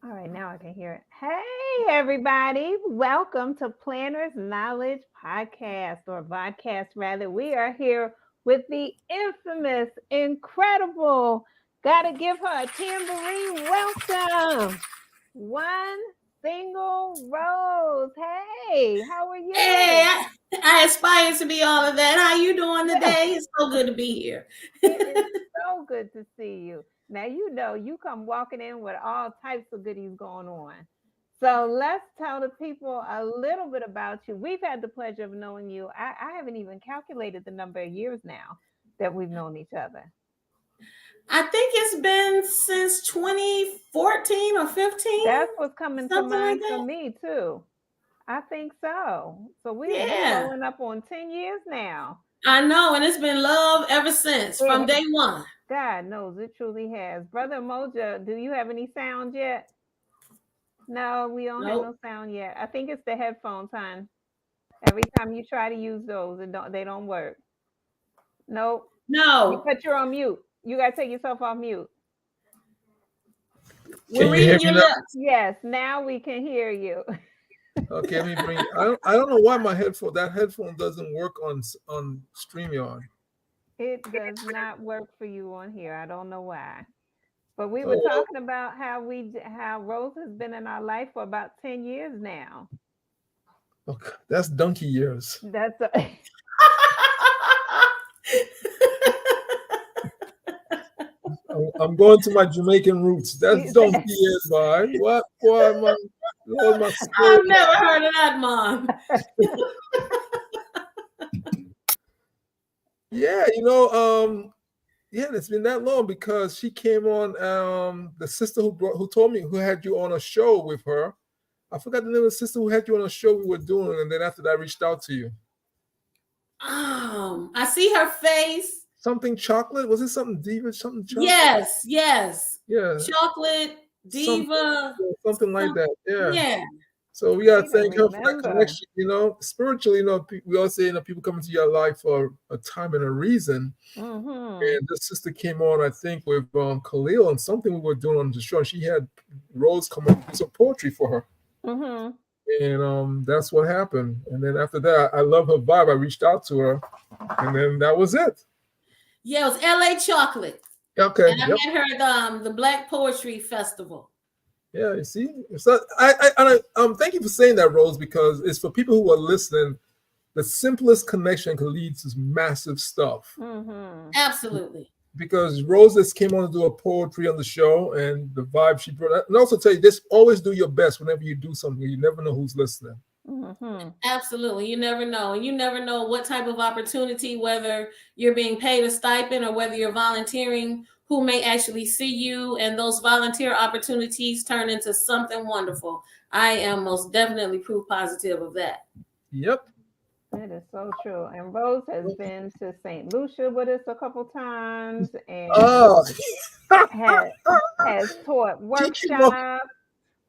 All right, now I can hear it. Hey, everybody. Welcome to Planner's Knowledge Podcast, or Vodcast, rather. We are here with the infamous, incredible, gotta give her a tambourine welcome. One single rose. Hey, how are Hey, you? I aspire to be all of that. How you doing today? It's so good to be here. It is so good to see you. Now, you come walking in with all types of goodies going on. So let's tell the people a little bit about you. We've had the pleasure of knowing you. I haven't even calculated the number of years now that we've known each other. I think it's been since 2014 or 15, That's what's coming to something like mind for that. me too. I think so. So we're Yeah, rolling up on 10 years now. I know, and it's been love ever since, from It, day one. God knows it truly has. Brother Moja, do you have any sound yet? No, we don't have no Nope. sound yet. I think it's the headphones, hon. Every time you try to use those, they don't work. Nope. No, But you're on mute. You gotta take yourself off mute. we're Can you hear reading me your now? lips. Yes, now we can hear you. Okay, let me bring. I don't know why my headphone doesn't work on StreamYard. It does not work for you on here. I don't know why. But we were Oh well, talking about how Rose has been in our life for about 10 years now. okay, that's donkey years. That's a, I'm going to my Jamaican roots. That's he donkey said, years, boy. What, boy? My Lord, my I've spirit. never heard of that, Mom. Yeah, yeah, it's been that long because she came on. The sister who told me who had you on a show with her. I forgot the name of the sister who had you on a show we were doing, and then after that, I reached out to you. I see her face. Something chocolate? Was it something diva? Something chocolate? Yes, yes. Yeah, Chocolate something, diva. yeah, something like Some, that. Yeah. yeah. So we gotta she don't thank her for that remember. connection. Spiritually, we all say, people come into your life for a time and a reason. Mm-hmm. And this sister came on, I think, with Khalil and something we were doing on the show. And she had Rose come up with some poetry for her, Mm-hmm. and that's what happened. And then after that, I love her vibe. I reached out to her, and then that was it. Yeah, it was LA Chocolate. Okay. And I Yep. met her at the Black Poetry Festival. Yeah, you see, so thank you for saying that, Rose, because it's for people who are listening. The simplest connection can lead to massive stuff. Mm-hmm. Absolutely. Because Rose just came on to do a poetry on the show, and the vibe she brought. And also tell you, just always do your best whenever you do something. You never know who's listening. Mm-hmm. Absolutely. You never know. And you never know what type of opportunity, whether you're being paid a stipend or whether you're volunteering, who may actually see you, and those volunteer opportunities turn into something wonderful. I am most definitely proof positive of that. Yep. That is so true. And Rose has been to St. Lucia with us a couple times and Oh, has has taught she came off. workshops.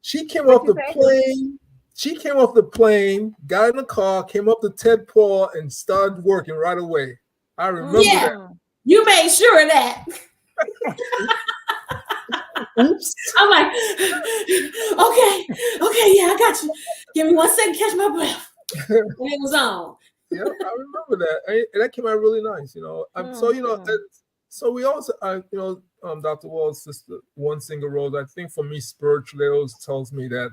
She came What off you the say? plane. She came off the plane, got in the car, came up to Ted Paul, and started working right away. I remember Yeah, that. Mm-hmm. you made sure of that. Oops. I'm like, okay, yeah, I got you. Give me 1 second, catch my breath. And it was on. Yeah, I remember that. And that came out really nice. So Mm-hmm. so we also, Dr. Wall's sister, one single rose. I think for me, spiritually, it always tells me that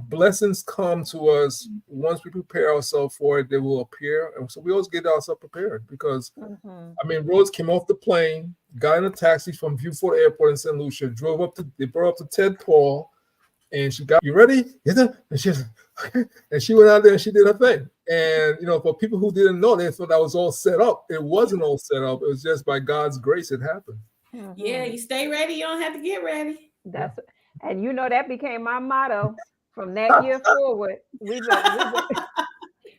blessings come to us once we prepare ourselves for it. They will appear, and so we always get ourselves prepared because Mm-hmm. I mean, Rose came off the plane, got in a taxi from Beaufort Airport in St. Lucia, they brought up to Ted Paul, and she got, you ready? Yes, sir. And she was, okay. And she went out there and she did her thing. And, for people who didn't know, they thought that was all set up. It wasn't all set up. It was just by God's grace it happened. Yeah, Mm-hmm. you stay ready, you don't have to get ready. Yeah. That's and that became my motto from that year forward.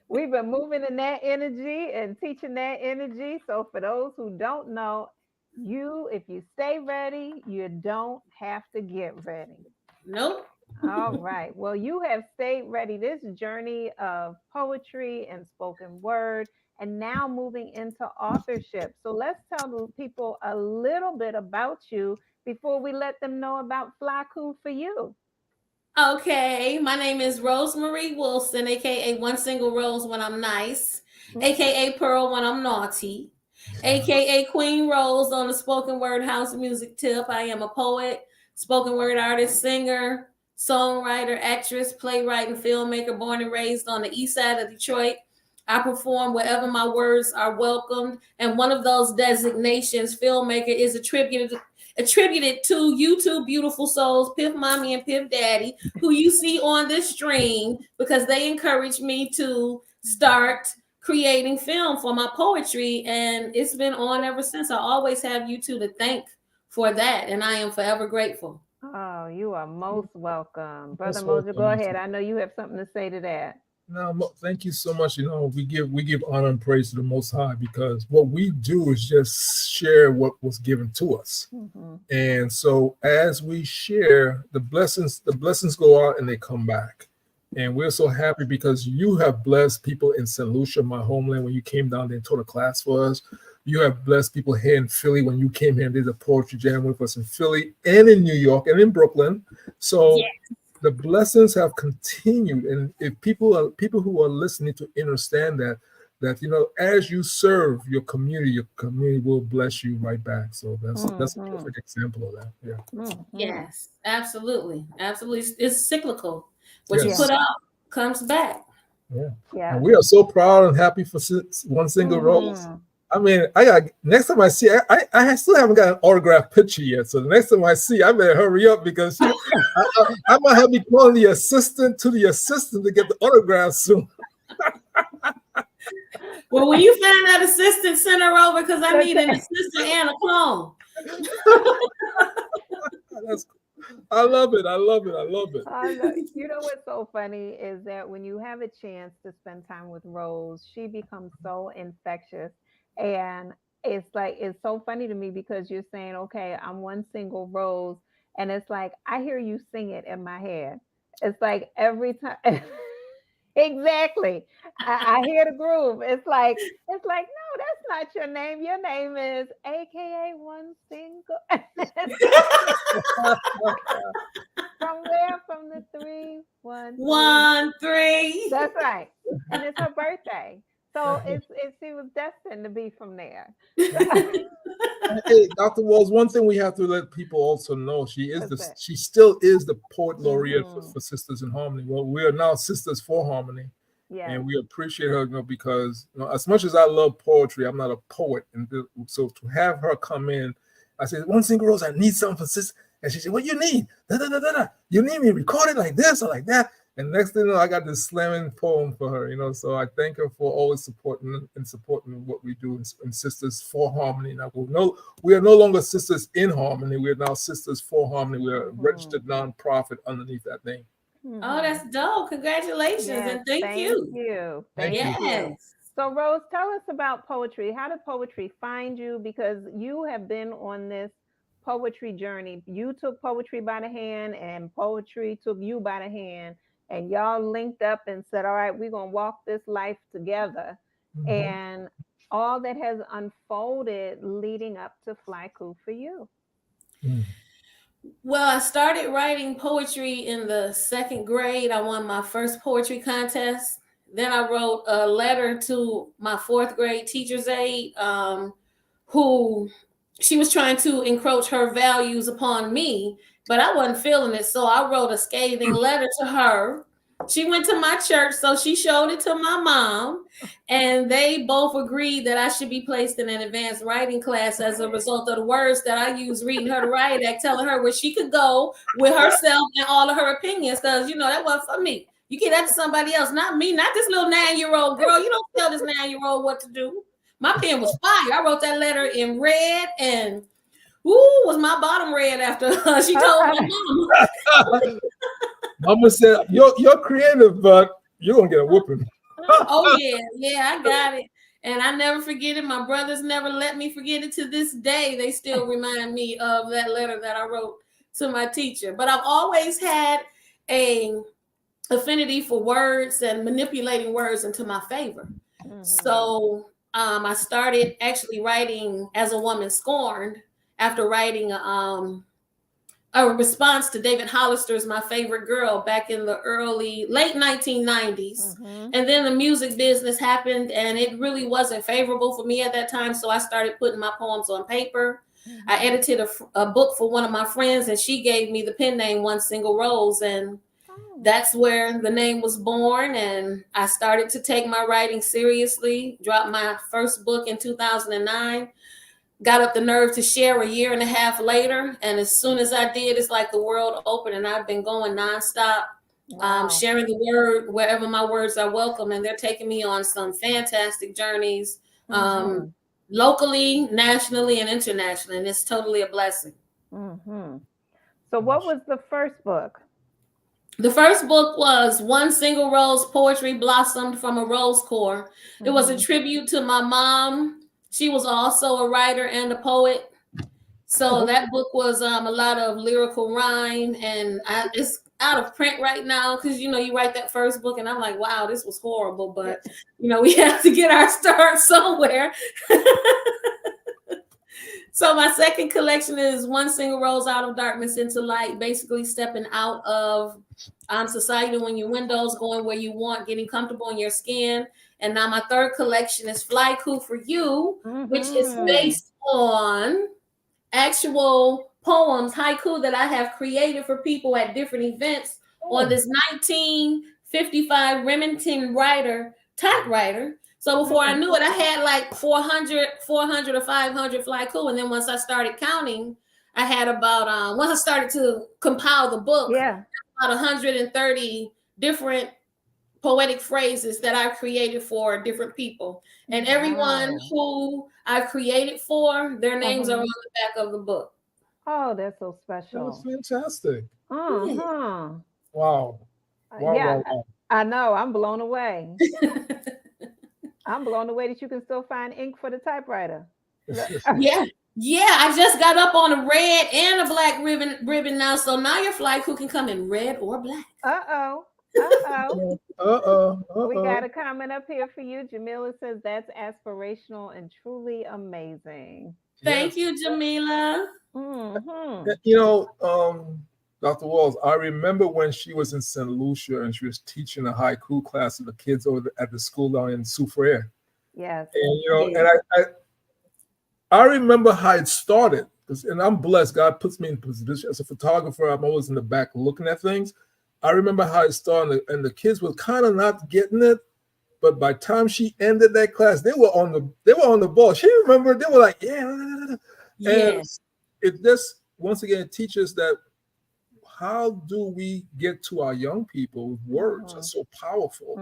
We've been moving in that energy and teaching that energy. So for those who don't know, if you stay ready, you don't have to get ready. Nope. All right. Well, you have stayed ready this journey of poetry and spoken word, and now moving into authorship. So let's tell the people a little bit about you before we let them know about Flyku for you. Okay, my name is Rosemary Wilson, aka One Single Rose when I'm nice, aka Pearl when I'm naughty, aka Queen Rose on the spoken word house music tip. I am a poet, spoken word artist, singer, songwriter, actress, playwright, and filmmaker born and raised on the east side of Detroit. I perform wherever my words are welcomed, and one of those designations, filmmaker, is attributed to you two beautiful souls, Piff Mommy and Piff Daddy, who you see on this stream because they encouraged me to start creating film for my poetry, and it's been on ever since. I always have you two to thank for that, and I am forever grateful. Oh, you are most welcome. Brother Most Mojo, go welcome. ahead. I know you have something to say to that. No, thank you so much. We give honor and praise to the Most High because what we do is just share what was given to us. Mm-hmm. And so as we share, the blessings go out and they come back. And we're so happy because you have blessed people in St. Lucia, my homeland, when you came down there and taught a class for us. You have blessed people here in Philly when you came here and did a poetry jam with us in Philly and in New York and in Brooklyn. So the blessings have continued. And if people who are listening to understand that as you serve your community will bless you right back. So that's a perfect example of that. Yeah. Mm-hmm. Yes, absolutely. It's cyclical. What you Yes. put out comes back. Yeah. Yeah. And we are so proud and happy for One Single Rose. I mean, next time I see, I still haven't got an autographed picture yet. So the next time I see, I better hurry up because I might have to be calling the assistant to get the autograph soon. Well, when you find that assistant, send her over because I need an assistant and a clone. I love it. You know what's so funny is that when you have a chance to spend time with Rose, she becomes so infectious. And it's so funny to me because you're saying, okay, I'm One Single Rose. And it's like, I hear you sing it in my head. It's like every time. Exactly. I hear the groove. It's like, no, that's not your name. Your name is AKA One Single. From where? From the 3, 1, 3. That's right. And it's her birthday. So she was destined to be from there. Hey, Dr. Walls, one thing we have to let people also know, she still is the poet laureate for Sisters in Harmony. Well, we are now Sisters for Harmony. Yes. And we appreciate her, because as much as I love poetry, I'm not a poet. And so to have her come in, I said, One Single Rose, I need something for Sisters. And she said, what you need? Da, da, da, da, da. You need me recorded like this or like that? And next thing you know, I got this slamming poem for her, so I thank her for always supporting what we do in Sisters for Harmony. Now, we are no longer Sisters in Harmony. We are now Sisters for Harmony. We are a registered nonprofit underneath that name. Oh, that's dope. Congratulations. Yes, and thank you. Thank you. you. So, Rose, tell us about poetry. How did poetry find you? Because you have been on this poetry journey. You took poetry by the hand and poetry took you by the hand. And y'all linked up and said, all right, we're going to walk this life together. Mm-hmm. And all that has unfolded leading up to Flyku for you. Mm. Well, I started writing poetry in the 2nd grade. I won my first poetry contest. Then I wrote a letter to my 4th grade teacher's aide, who she was trying to encroach her values upon me, but I wasn't feeling it. So I wrote a scathing letter to her. She went to my church, so she showed it to my mom, and they both agreed that I should be placed in an advanced writing class as a result of the words that I used reading her the riot act, telling her where she could go with herself and all of her opinions, because, that wasn't for me. You get that to somebody else, not me, not this little 9-year-old girl. You don't tell this 9-year-old what to do. My pen was fire. I wrote that letter in red, and was my bottom red after she told my mom. Mama said, you're creative, but you're going to get a whooping. Oh, yeah, I got it. And I never forget it. My brothers never let me forget it to this day. They still remind me of that letter that I wrote to my teacher. But I've always had a affinity for words and manipulating words into my favor. Mm-hmm. So I started actually writing As a Woman Scorned after writing a response to David Hollister's My Favorite Girl back in the late 1990s. Mm-hmm. And then the music business happened and it really wasn't favorable for me at that time. So I started putting my poems on paper. Mm-hmm. I edited a book for one of my friends and she gave me the pen name One Single Rose. And that's where the name was born. And I started to take my writing seriously, dropped my first book in 2009. Got up the nerve to share a year and a half later. And as soon as I did, it's like the world opened and I've been going nonstop, Wow. sharing the word wherever my words are welcome. And they're taking me on some fantastic journeys, Mm-hmm. locally, nationally, and internationally. And it's totally a blessing. Mm-hmm. So what was the first book? The first book was One Single Rose, Poetry Blossomed from a Rose Core. It was a tribute to my mom. She was also a writer and a poet. So that book was a lot of lyrical rhyme, and it's out of print right now because, you write that first book and I'm like, wow, this was horrible. But, we have to get our start somewhere. So my second collection is One Single Rose, Out of Darkness into Light, basically stepping out of society when your windows, going where you want, getting comfortable in your skin. And now my third collection is Flyku for You, which is based on actual poems, haiku that I have created for people at different events on this 1955 Remington Riter typewriter. So before I knew it, I had like 400 or 500 Flyku. And then once I started counting, I had about, once I started to compile the book, about 130 different poetic phrases that I've created for different people. And everyone who I've created for, their names are on the back of the book. Oh, that's so special. That was fantastic. Uh-huh. Wow. Yeah, I know. I'm blown away. I'm blown away that you can still find ink for the typewriter. Yeah. I just got up on a red and a black ribbon now. So now your Flyku can come in red or black. Uh-oh. We got a comment up here for you. Jamila says that's aspirational and truly amazing. Thank you, Jamila. Dr. Walls, I remember when she was in St. Lucia and she was teaching a haiku class to the kids over at the school down in Soufriere. Yes. And and I remember how it started. And I'm blessed. God puts me in position as a photographer. I'm always in the back looking at things. I remember how it started, and the kids were kind of not getting it. But by the time she ended that class, they were on the ball. She remembered. They were like, And it just once again teaches that how do we get to our young people? Words are so powerful.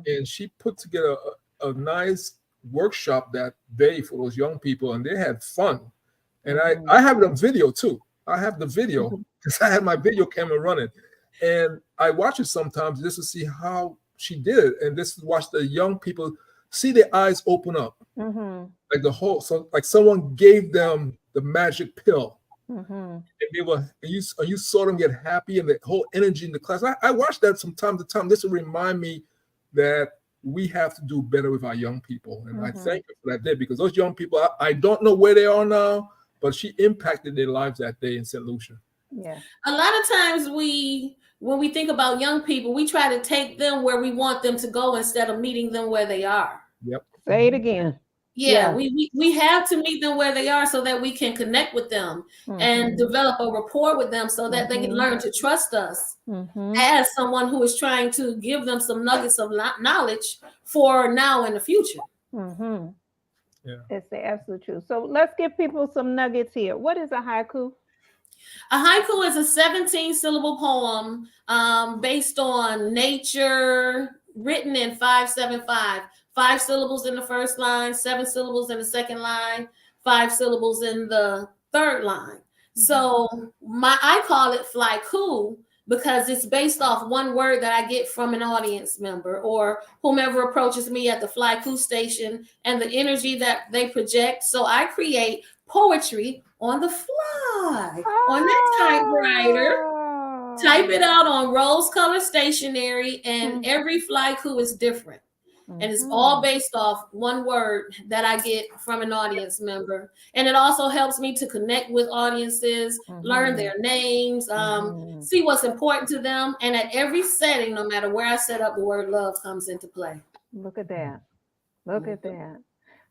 And she put together a nice workshop that day for those young people, and they had fun. And I have it on video too. I have the video because I had my video camera running, and I watch it sometimes just to see how she did it, and just to watch the young people see their eyes open up, like someone gave them the magic pill, and you saw them get happy, and the whole energy in the class. I watch that from time to time. This will remind me that we have to do better with our young people. And I thank her for that day, because those young people, I don't know where they are now, but she impacted their lives that day in St. Lucia. Yeah. A lot of times when we think about young people, we try to take them where we want them to go instead of meeting them where they are. Yep. Say it again. Yeah. We have to meet them where they are so that we can connect with them and develop a rapport with them so that they can learn to trust us as someone who is trying to give them some nuggets of knowledge for now and the future. Yeah. It's the absolute truth. So let's give people some nuggets here. What is a haiku? A haiku is a 17-syllable poem based on nature, written in 5/7/5. 5 syllables in the first line, 7 syllables in the second line, 5 syllables in the third line. So I call it Flyku because it's based off one word that I get from an audience member or whomever approaches me at the Flyku station and the energy that they project. So I create poetry on the fly, on that typewriter, type it out on rose-colored stationery, and every Flyku is different. And it's all Mm-hmm. based off one word that I get from an audience member. And it also helps me to connect with audiences, learn Mm-hmm. their names, Mm-hmm. see what's important to them. And at every setting, no matter where I set up, the word love comes into play. Look at that. Look at Mhm. that.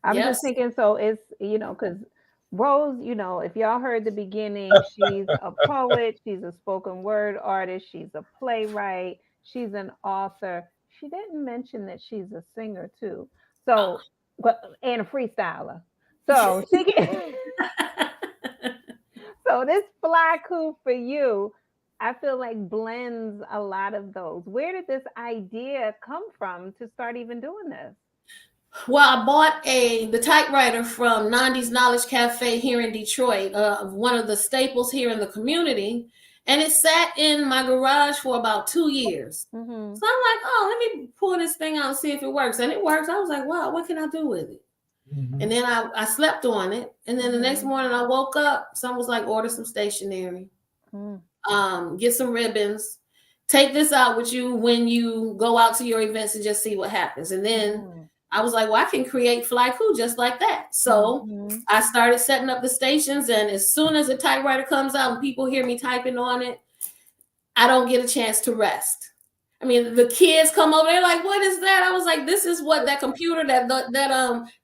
I'm just Yes. thinking, so it's, because Rose, if y'all heard the beginning, she's a poet, she's a spoken word artist, she's a playwright, she's an author. She didn't mention that she's a singer too. So, but and a freestyler. So she can, so this Flyku for you, I feel like blends a lot of those. Where did this idea come from to start even doing this? Well, I bought the typewriter from Nandi's Knowledge Cafe here in Detroit, one of the staples here in the community, and it sat in my garage for about 2 years. Mm-hmm. So I'm like, oh, let me pull this thing out and see if it works. And it works. I was like, wow, what can I do with it? And then I slept on it. And then the next Mm-hmm. morning I woke up. Someone was like, order some stationery, Mm-hmm. get some ribbons, take this out with you when you go out to your events and just see what happens. And then Mm-hmm. I was like, well, I can create Flyku just like that. So Mm-hmm. I started setting up the stations. And as soon as the typewriter comes out and people hear me typing on it, I don't get a chance to rest. I mean, the kids come over, they're like, what is that? I was like, this is what that computer, that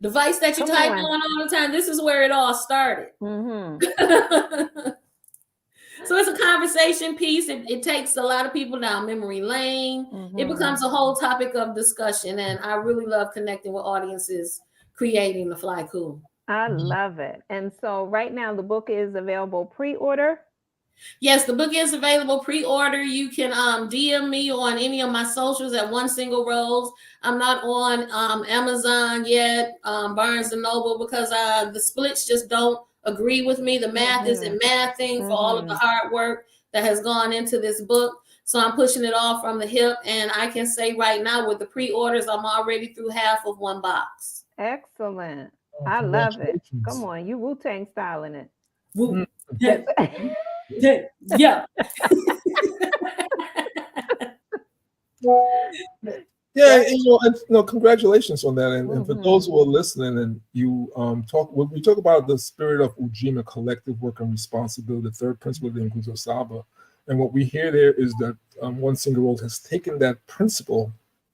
device that you Come type on. on all the time, this is where it all started. Mm-hmm. So it's a conversation piece. It takes a lot of people down memory lane. It Mm-hmm. becomes a whole topic of discussion. And I really love connecting with audiences, creating the Flyku. I love it. And so right now the book is available pre-order. Yes, the book is available pre-order. You can DM me on any of my socials at One Single Rose. I'm not on Amazon yet, Barnes and Noble, because the splits just don't agree with me. The math Mm-hmm. isn't mathing for all of the Mm-hmm. hard work that has gone into this book. So I'm pushing it all from the hip. And I can say right now with the pre-orders, I'm already through half of one box. Excellent. Oh, I love it. Come congratulations. on, you Wu-Tang styling it. Woo. Mm. That's Yeah. Yeah, that. congratulations on that. And for those Mm-hmm. who are listening, and you talk when we talk about the spirit of Ujima, collective work and responsibility, the third principle of the Nguzo Saba, and what we hear there is that One Single World has taken that principle,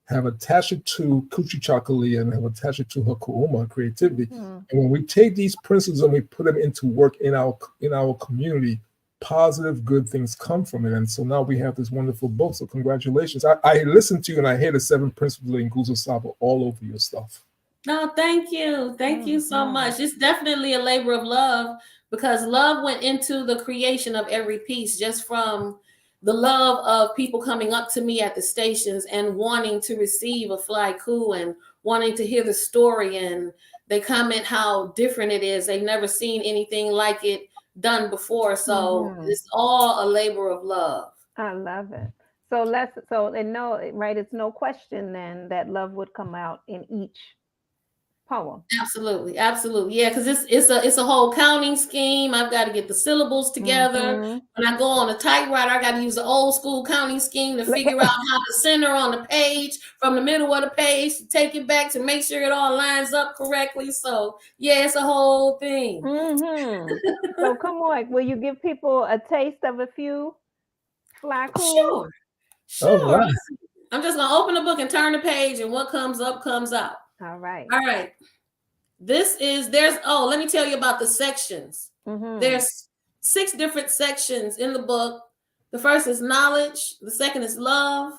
have attached it to Kuchi Chakali, and have attached it to her Kuuma, creativity. Mm-hmm. And when we take these principles and we put them into work in our community, positive, good things come from it. And so now we have this wonderful book. So congratulations. I listened to you and I hear the 7 principles of Nguzo Saba all over your stuff. No, thank you. Thank you so Mm-hmm. much. It's definitely a labor of love because love went into the creation of every piece just from the love of people coming up to me at the stations and wanting to receive a Flyku and wanting to hear the story. And they comment how different it is. They've never seen anything like it done before. So Mm-hmm. it's all a labor of love. I love it. And no, right, it's no question then that love would come out in each poem. Absolutely, absolutely, yeah. Because it's a whole counting scheme. I've got to get the syllables together. Mm-hmm. When I go on a typewriter, I got to use the old school counting scheme to Look figure out how to center on the page from the middle of the page to take it back to make sure it all lines up correctly. So yeah, it's a whole thing. mm-hmm. So come on, will you give people a taste of a few Flykus? Sure, All sure. right. I'm just gonna open the book and turn the page, and what comes up comes out. All right. All right. Let me tell you about the sections. Mm-hmm. There's 6 different sections in the book. The first is knowledge, the second is love,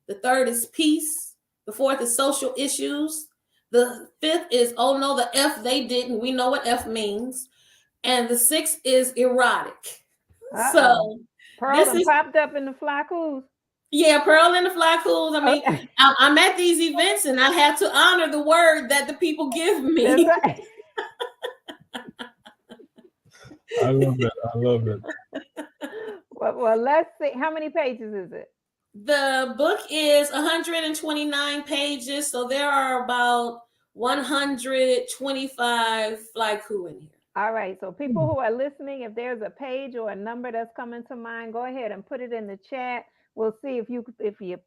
the third is peace, the fourth is social issues, the fifth is oh no, the F they didn't. We know what F means. And the sixth is erotic. Uh-oh. So Pearl this done is popped up in the Flykus. yeah, Pearl and the Flykus. I mean, Okay. I'm at these events and I have to honor the word that the people give That's me. right. I love it. I love it. Well, let's see. How many pages is it? The book is 129 pages, so there are about 125 Flyku in here. All right. So people who are listening, if there's a page or a number that's coming to mind, go ahead and put it in the chat. We'll see if you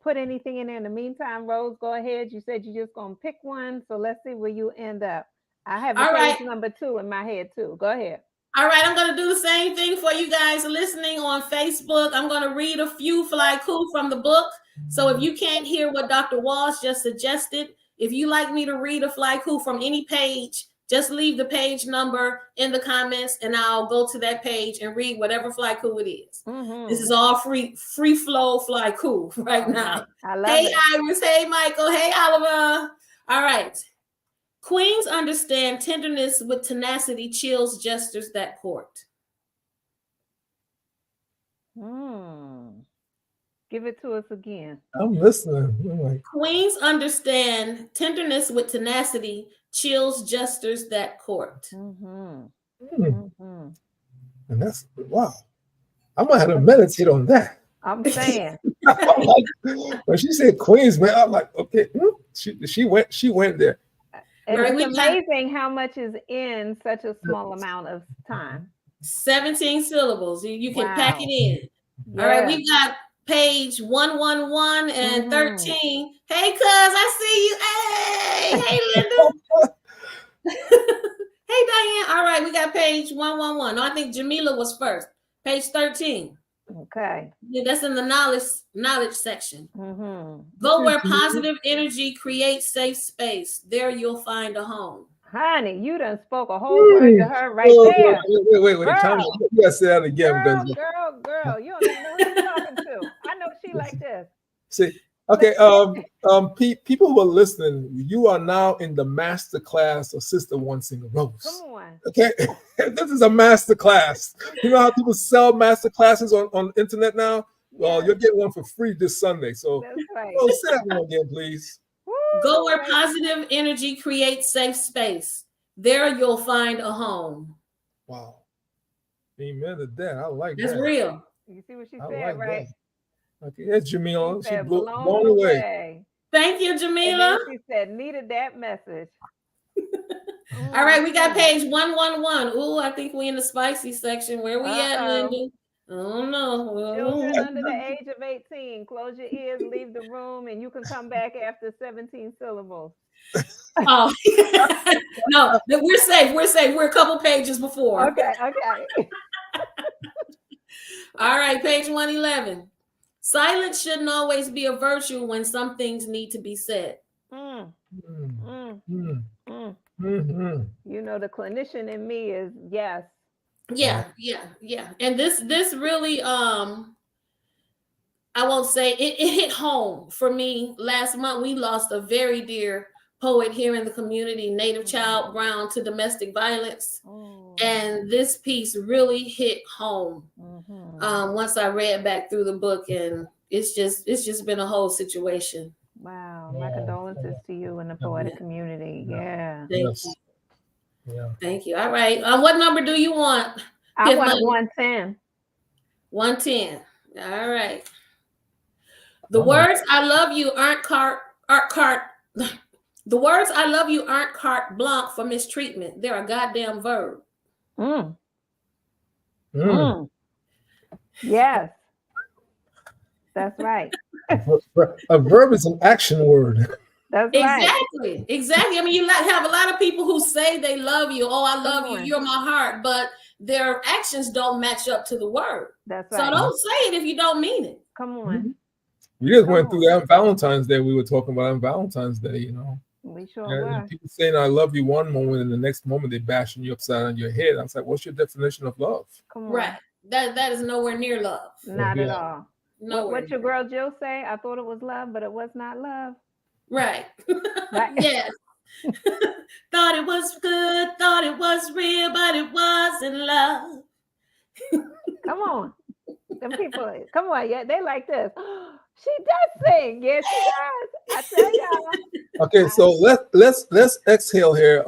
put anything in there. In the meantime, Rose, go ahead. You said you're just gonna pick one. So let's see where you end up. I have the All page right. number 2 in my head too. Go ahead. All right, I'm going to do the same thing for you guys listening on Facebook. I'm going to read a few Flyku from the book. So if you can't hear what Dr. Walsh just suggested, if you like me to read a Flyku from any page, just leave the page number in the comments and I'll go to that page and read whatever Flyku it is. This is all free flow Flyku right now. I love hey, it. Iris. Hey, Michael. Hey, Oliver. All right. Queens understand tenderness with tenacity chills gestures that court. Give it to us again. I'm listening. Queens understand tenderness with tenacity chills gestures that court. And that's wow. I'm gonna have to meditate on that. I'm saying. When she said Queens, man, I'm like, okay, she went there. And it's amazing how much is in such a small amount of time. 17 syllables. You can pack it in. Yeah. All right, we got page 111 and 13. Hey, cuz, I see you. Hey, Linda. Hey, Diane. All right, we got page 111. No, I think Jamila was first. Page 13. Okay. Yeah, that's in the knowledge section. Go where positive energy creates safe space. There you'll find a home. Honey, you done spoke a whole word to her right there. Wait. You gotta say that again. Girl. You don't even know who you're talking to. I know she like this. See, okay. People who are listening, you are now in the master class of Sister One Singer Rose. Come on. Okay, this is a master class. You know how people sell master classes on the internet now? Well, you're getting one for free this Sunday. So, that's right. Say that one again, please. Go where positive energy creates safe space. There you'll find a home. Wow. Amen to that. I like that. That's real. You see what she said, right? That. Okay, that's Jamila. She blew blown away. Thank you, Jamila. She said, needed that message. All right, we got page 111. Ooh, I think we in the spicy section. Where we at, Linda? Oh no. Children under the age of 18. Close your ears, leave the room, and you can come back after 17 syllables. Oh no, we're safe. We're a couple pages before. Okay. All right, page 111. Silence shouldn't always be a virtue when some things need to be said. You know, the clinician in me is yes. Yeah. And this really, I won't say it hit home for me. Last month, we lost a very dear poet here in the community, Native Child Brown to domestic violence. And this piece really hit home once I read back through the book, and it's just been a whole situation. Wow. My condolences to you and the poetic community. Yeah. Thank you. Yeah. Thank you. All right. What number do you want? I want 110. 110. All right. The words I love you aren't the words I love you aren't carte blanche for mistreatment. They're a goddamn verb. Yes. That's right. A verb is an action word. That's exactly. Exactly. I mean, you have a lot of people who say they love you. Oh, I love you. You're my heart. But their actions don't match up to the word. That's right. So don't say it if you don't mean it. Come on. We just went through that on Valentine's Day. We were talking about on Valentine's Day, you know. We sure were. People saying I love you one moment, and the next moment they bashing you upside on your head. I was like, what's your definition of love? Come on. Right. That is nowhere near love. Not at all. What your girl Jill say? I thought it was love, but it was not love. Right. Yes. Thought it was good, thought it was real, but it wasn't love. Come on. Them people, come on, yeah, they like this. She does sing. Yes, she does. I tell y'all. Okay, so let's exhale here.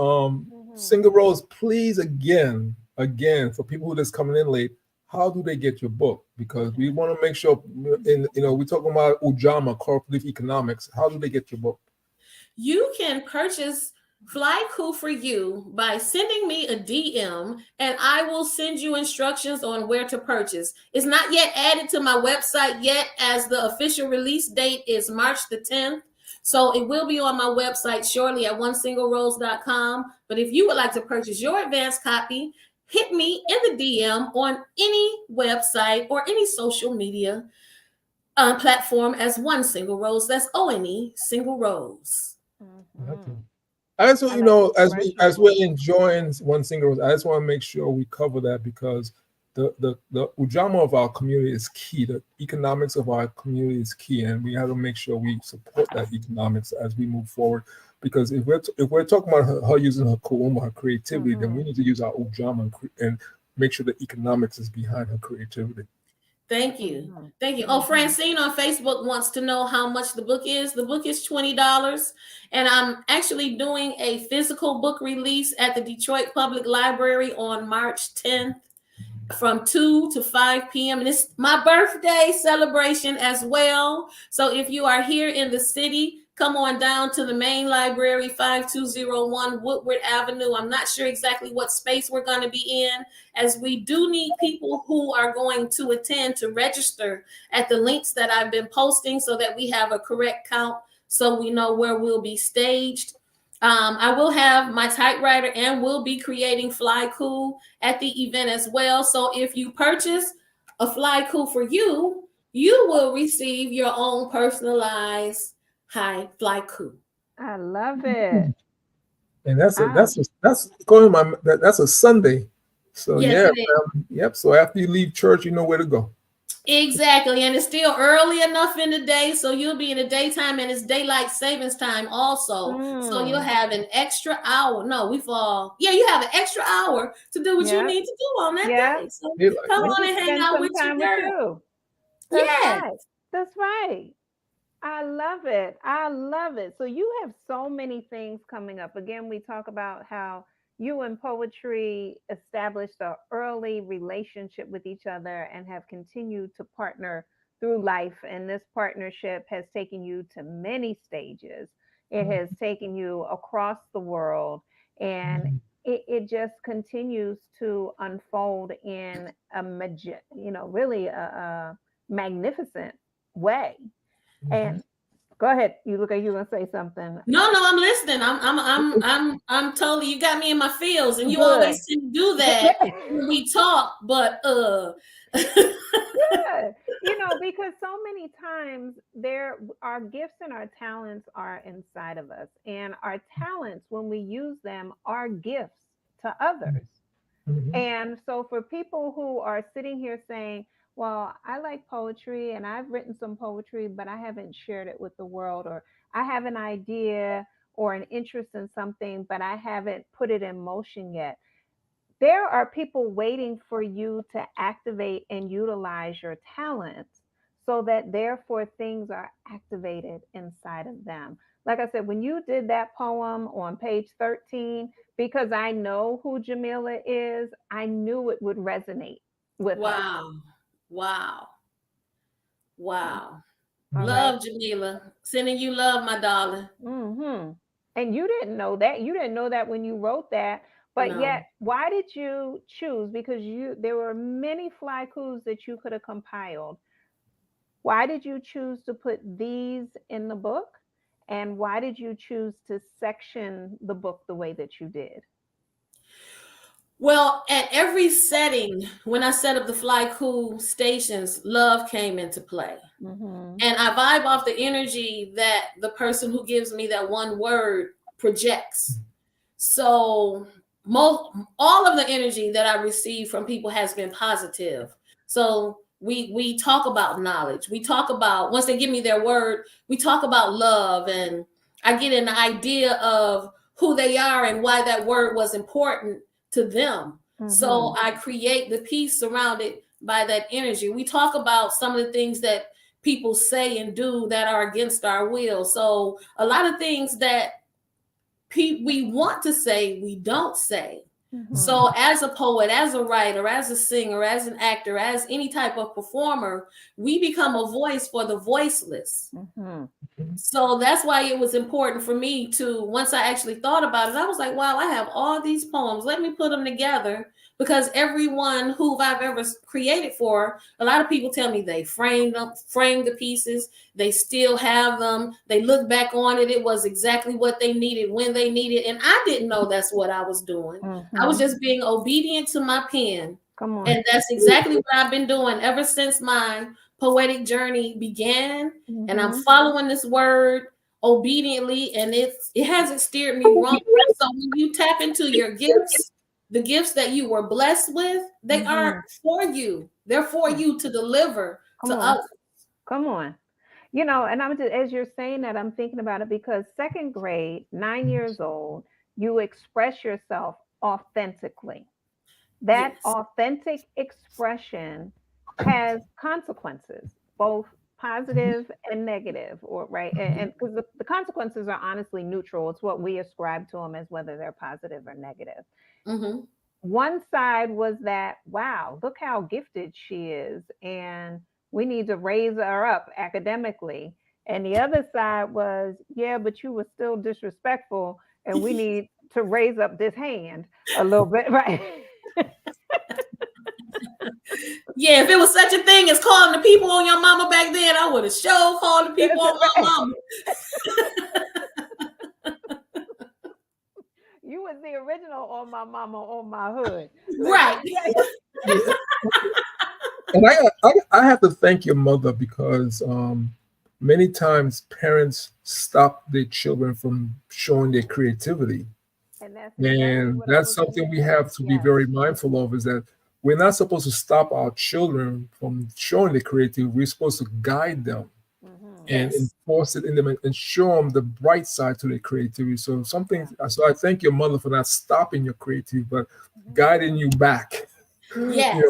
Singer Rose, please again, for people who are just coming in late, how do they get your book? Because we want to make sure, we're talking about Ujamaa, cooperative economics. How do they get your book? You can purchase Flyku for you by sending me a DM, and I will send you instructions on where to purchase. It's not yet added to my website yet, as the official release date is March the 10th. So it will be on my website shortly at onesinglerose.com. But if you would like to purchase your advanced copy, hit me in the DM on any website or any social media platform as One Single Rose. That's ONE Single Rose. Okay. I just want, I like as we're inspirational. enjoying One Single Rose, I just want to make sure we cover that because the ujama of our community is key. The economics of our community is key, and we have to make sure we support that economics as we move forward. Because if we're talking about her using her kuuma, her creativity, then we need to use our ujama and make sure the economics is behind her creativity. Thank you. Thank you. Oh, Francine on Facebook wants to know how much the book is. The book is $20. And I'm actually doing a physical book release at the Detroit Public Library on March 10th from 2 to 5 p.m. And it's my birthday celebration as well. So if you are here in the city, come on down to the main library, 5201 Woodward Avenue. I'm not sure exactly what space we're going to be in, as we do need people who are going to attend to register at the links that I've been posting so that we have a correct count so we know where we'll be staged. I will have my typewriter and will be creating Flyku at the event as well. So if you purchase a Flyku for you, you will receive your own personalized Flyku. I love it. And that's Ah, going that's a Sunday. So Yes, yeah, it is. yep. So after you leave church, you know where to go. Exactly. And it's still early enough in the day, so you'll be in the daytime, and it's daylight savings time also. So you'll mm, have an extra hour. No, we fall. Yeah, you have an extra hour to do what you yeah, need to do on that yeah. day. So Daylight, come yeah. When on she and hang spends out some with your time with girl. you. That's Yes. right. That's right. I love it. I love it. So you have so many things coming up. Again, we talk about how you and poetry established an early relationship with each other and have continued to partner through life. And this partnership has taken you to many stages. It has taken you across the world, and Mhm. it just continues to unfold in really a magnificent way. Mhm. And go ahead. You look like you gonna say something. No, I'm listening. I'm totally. You got me in my feels, and you Good. always seem to do that when we talk. But Good. Because so many times there our gifts and our talents are inside of us. And our talents, when we use them, are gifts to others. Mhm. And so, for people who are sitting here saying, well, I like poetry and I've written some poetry, but I haven't shared it with the world, or I have an idea or an interest in something, but I haven't put it in motion yet. There are people waiting for you to activate and utilize your talents so that therefore things are activated inside of them. Like I said, when you did that poem on page 13, because I know who Jamila is, I knew it would resonate with her. wow, wow, wow. All right. Love, Jamila. Sending you love, my darling. Mm-hmm. And you didn't know that. You didn't know that when you wrote that. But No. yet, why did you choose? Because there were many flycus that you could have compiled. Why did you choose to put these in the book? And why did you choose to section the book the way that you did? Well, at every setting, when I set up the Fly Cool stations, love came into play. Mm-hmm. And I vibe off the energy that the person who gives me that one word projects. So all of the energy that I receive from people has been positive. So we talk about knowledge. We talk about, once they give me their word, we talk about love, and I get an idea of who they are and why that word was important to them. Mm-hmm. So I create the piece surrounded by that energy. We talk about some of the things that people say and do that are against our will. So a lot of things that we want to say, we don't say. Mm-hmm. So, as a poet, as a writer, as a singer, as an actor, as any type of performer, we become a voice for the voiceless. Mm-hmm. So that's why it was important for me to, once I actually thought about it, I was like, wow, I have all these poems. Let me put them together, because everyone who I've ever created for, a lot of people tell me they framed them, framed the pieces, they still have them. They look back on it. It was exactly what they needed when they needed. And I didn't know that's what I was doing. I was just being obedient to my pen. Come on. And that's exactly what I've been doing ever since my poetic journey began. And I'm following this word obediently, and it hasn't steered me wrong. So when you tap into your gifts, the gifts that you were blessed with, they aren't for you. They're for you to deliver to others. Come on. You know, and I'm just, as you're saying that, I'm thinking about it because second grade, 9 years old, you express yourself authentically. That Yes. authentic expression has consequences, both positive and negative, or right. And because the consequences are honestly neutral, it's what we ascribe to them as whether they're positive or negative. Mm-hmm. One side was that, wow, look how gifted she is, and we need to raise her up academically. And the other side was, yeah, but you were still disrespectful, and we need to raise up this hand a little bit, right? Yeah, if it was such a thing as calling the people on your mama back then, I would have sure called the people on my mama. You was the original on my mama on my hood. Right. And I have to thank your mother because many times parents stop their children from showing their creativity. And that's exactly And what I that's was going something to we say. have to be Yes. very mindful of, is that we're not supposed to stop our children from showing their creativity. We're supposed to guide them and Yes. enforce it in them and show them the bright side to their creativity. So Yeah. so I thank your mother for not stopping your creativity, but guiding you back. You Yes.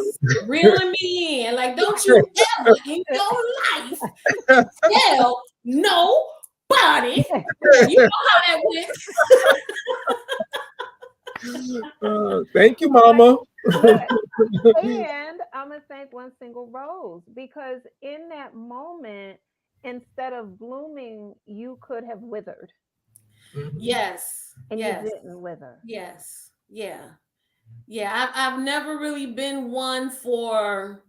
Reeling me in. Like, don't you ever in your life tell nobody. You know how that went. Thank you, Mama. Good. And I'm going to thank one single rose because in that moment, instead of blooming, you could have withered Mhm. Yes. and you Yes. didn't wither. Yes. Yeah. Yeah. I've never really been one for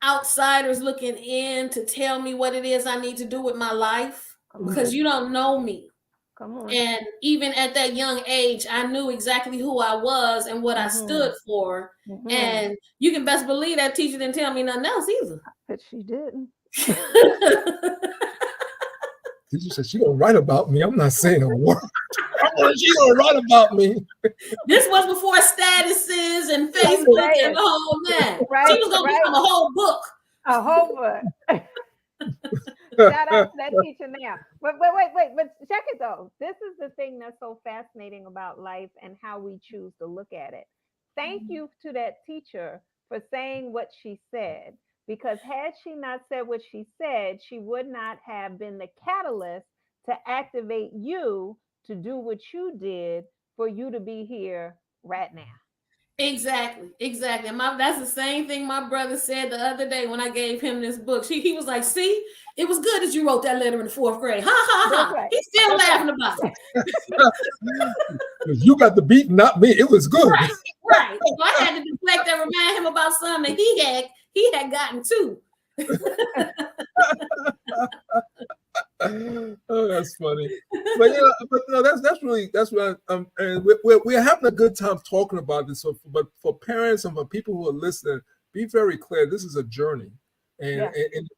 outsiders looking in to tell me what it is I need to do with my life, Come on. because you don't know me. Come on. And even at that young age, I knew exactly who I was and what I stood for. And you can best believe that teacher didn't tell me nothing else either. But she didn't. Teacher said she gonna write about me. I'm not saying a word. She gonna write about me. This was before statuses and I'm Facebook and saying, the whole that. She right, was gonna right. become a whole book. A whole book. Shout out to that teacher now. But wait. But check it though. This is the thing that's so fascinating about life and how we choose to look at it. Thank you to that teacher for saying what she said. Because had she not said what she said, she would not have been the catalyst to activate you to do what you did for you to be here right now. Exactly, exactly. That's the same thing my brother said the other day when I gave him this book. He was like, "See, it was good that you wrote that letter in the fourth grade." Ha ha That's ha! right. He's still That's laughing right. about it. You got the beat, not me. It was good. Right, right. So I had to deflect and remind him about something that he had gotten too. Oh, that's funny. But yeah, but no, that's really that's what and we're having a good time talking about this. So, but for parents and for people who are listening, be very clear. This is a journey, and Yeah.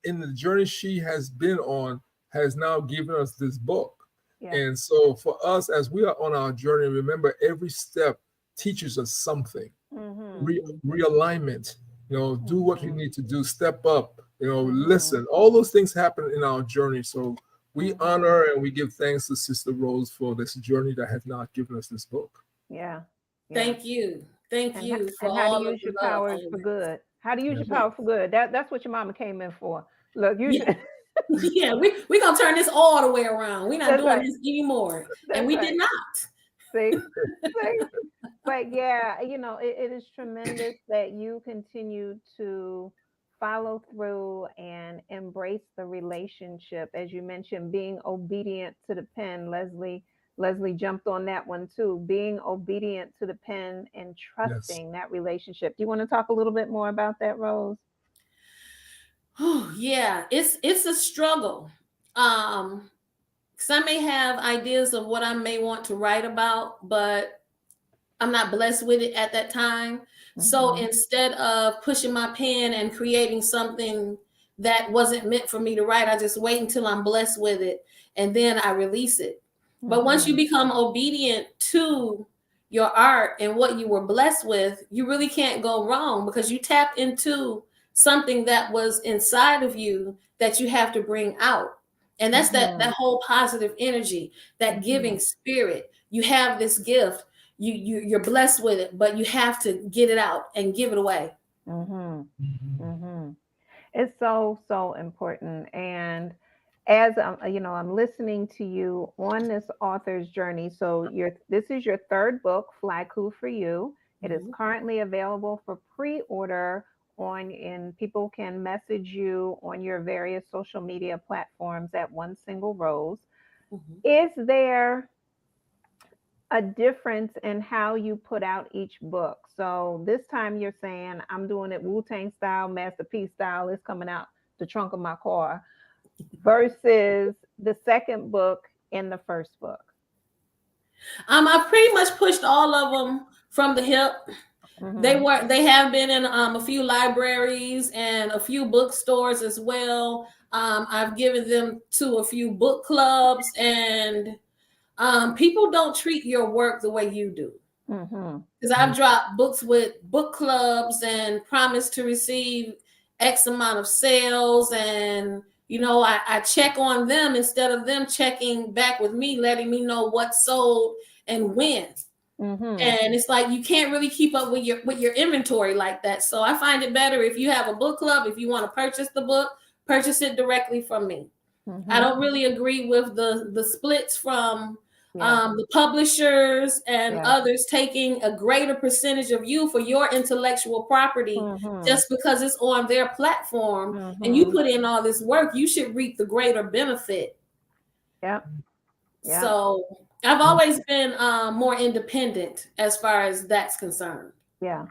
in the journey she has been on has now given us this book. Yeah. And so for us, as we are on our journey, remember every step teaches us something. Realignment, do what you need to do, step up, listen. All those things happen in our journey. So we honor and we give thanks to Sister Rose for this journey that has not given us this book. Yeah. Yeah. Thank you, thank and you for and how to all of use the your love powers for always. good. How to use your Yeah. power for good. That's what your mama came in for. Look, you Yeah, yeah. We gonna turn this all the way around. We're not that's doing right. this anymore, and That's we right. did not. See, see. But yeah, it is tremendous that you continue to follow through and embrace the relationship. As you mentioned, being obedient to the pen. Leslie jumped on that one too. Being obedient to the pen and Yes. trusting that relationship. Do you want to talk a little bit more about that, Rose? Yeah, it's a struggle. Um, because I may have ideas of what I may want to write about, but I'm not blessed with it at that time. So Mm-hmm. instead of pushing my pen and creating something that wasn't meant for me to write, I just wait until I'm blessed with it and then I release it. But once you Mm-hmm. become obedient to your art and what you were blessed with, you really can't go wrong because you tapped into something that was inside of you that you have to bring out. And that's that Mm-hmm. whole positive energy, that Mm-hmm. giving spirit. You have this gift, you're blessed with it, but you have to get it out and give it away. Mm-hmm. Mhm. Mm-hmm. It's so, so important. And as I'm listening to you on this author's journey. So this is your third book, Flyku for You. It is Mhm. currently available for pre-order and people can message you on your various social media platforms at One Single Rose. Mhm. Is there a difference in how you put out each book? So this time you're saying, I'm doing it Wu-Tang style, Masterpiece style, it's coming out the trunk of my car, versus the second book and the first book. I've pretty much pushed all of them from the hip. Mm-hmm. They have been in a few libraries and a few bookstores as well. I've given them to a few book clubs, and people don't treat your work the way you do. Mm-hmm. Because I've dropped books with book clubs and promised to receive X amount of sales. And, I check on them instead of them checking back with me, letting me know what sold and when. Mm-hmm. And it's like you can't really keep up with your inventory like that. So I find it better if you have a book club, if you want to purchase the book, purchase it directly from me. I Mm-hmm. don't really agree with the splits from Yeah. the publishers and Yeah. others taking a greater percentage of you for your intellectual property Mm-hmm. just because it's on their platform and you Mm-hmm. put in all this work. You should reap the greater benefit. Yep. Yep. So I've always been more independent as far as that's concerned. Yeah.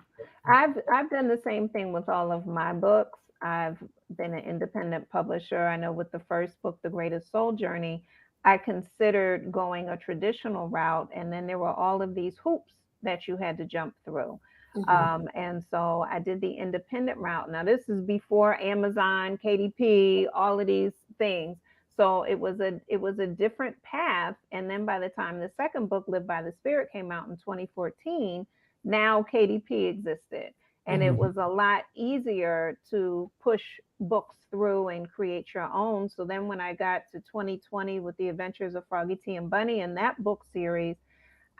I've done the same thing with all of my books. I've been an independent publisher. I know with the first book, The Greatest Soul Journey, I considered going a traditional route, and then there were all of these hoops that you had to jump through. Mhm. And so I did the independent route. Now this is before Amazon, KDP, all of these things. So it was a different path. And then by the time the second book, Live by the Spirit, came out in 2014, now KDP existed. And it Mhm. was a lot easier to push books through and create your own. So then when I got to 2020 with The Adventures of Froggy T and Bunny and that book series,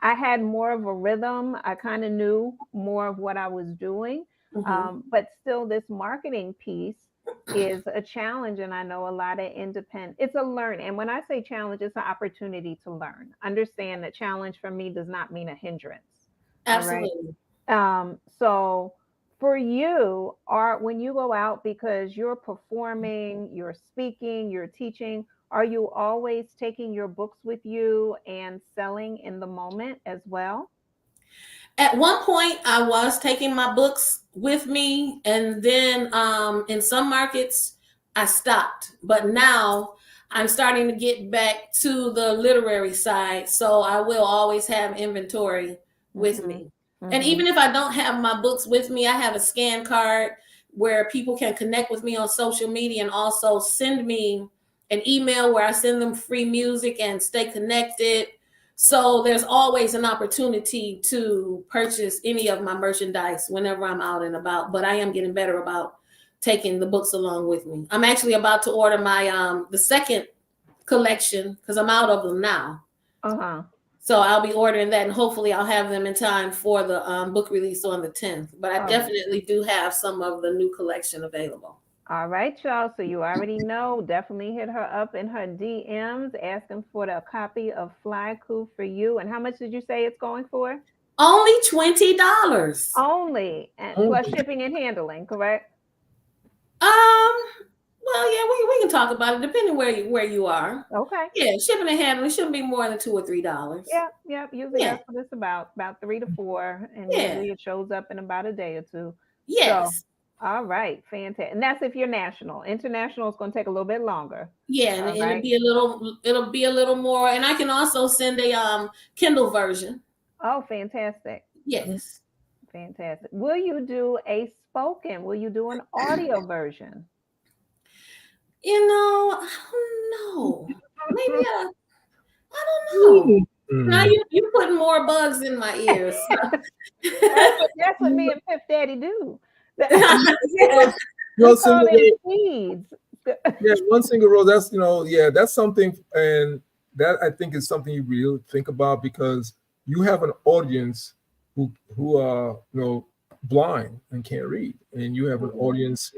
I had more of a rhythm. I kind of knew more of what I was doing. Mhm. But still, this marketing piece is a challenge. And I know a lot of independent, it's a learn. And when I say challenge, it's an opportunity to learn. Understand that challenge for me does not mean a hindrance. All right. Absolutely. So for you, are when you go out because you're performing, you're speaking, you're teaching, are you always taking your books with you and selling in the moment as well? At one point, I was taking my books with me, and then in some markets, I stopped. But now I'm starting to get back to the literary side, so I will always have inventory with Mm-hmm. me. And Mm-hmm. even if I don't have my books with me, I have a scan card where people can connect with me on social media and also send me an email where I send them free music and stay connected. So there's always an opportunity to purchase any of my merchandise whenever I'm out and about. But I am getting better about taking the books along with me. I'm actually about to order my the second collection because I'm out of them now. Uh-huh. So I'll be ordering that, and hopefully I'll have them in time for the book release on the 10th. But I Oh, definitely do have some of the new collection available. all right, y'all. So you already know. Definitely hit her up in her DMs, asking for the copy of Fly Coup for you. And how much did you say it's going for? Only $20. Only, and Oh, plus shipping and handling, correct? Well, yeah, we can talk about it depending where you are. Okay. Yeah, shipping and handling shouldn't be more than $2 or $3. Yeah, yeah. Usually Yeah, that's what it's about 3 to 4, and yeah, usually it shows up in about a day or two. So, yes, all right, fantastic. And that's if you're national. International is going to take a little bit longer. yeah, and All it'll right. be a little more. And I can also send a Kindle version. Oh, fantastic. Yes, Fantastic. Will you do a spoken? Will you do an audio version? I don't know. Maybe I don't know. Now Mm. you putting more bugs in my ears. That's what me and Pip Daddy do. Yeah. No We call single them role. seeds. Yeah, one single role. That's yeah, that's something, and that I think is something you really think about because you have an audience who are blind and can't read, and you have an Mhm, audience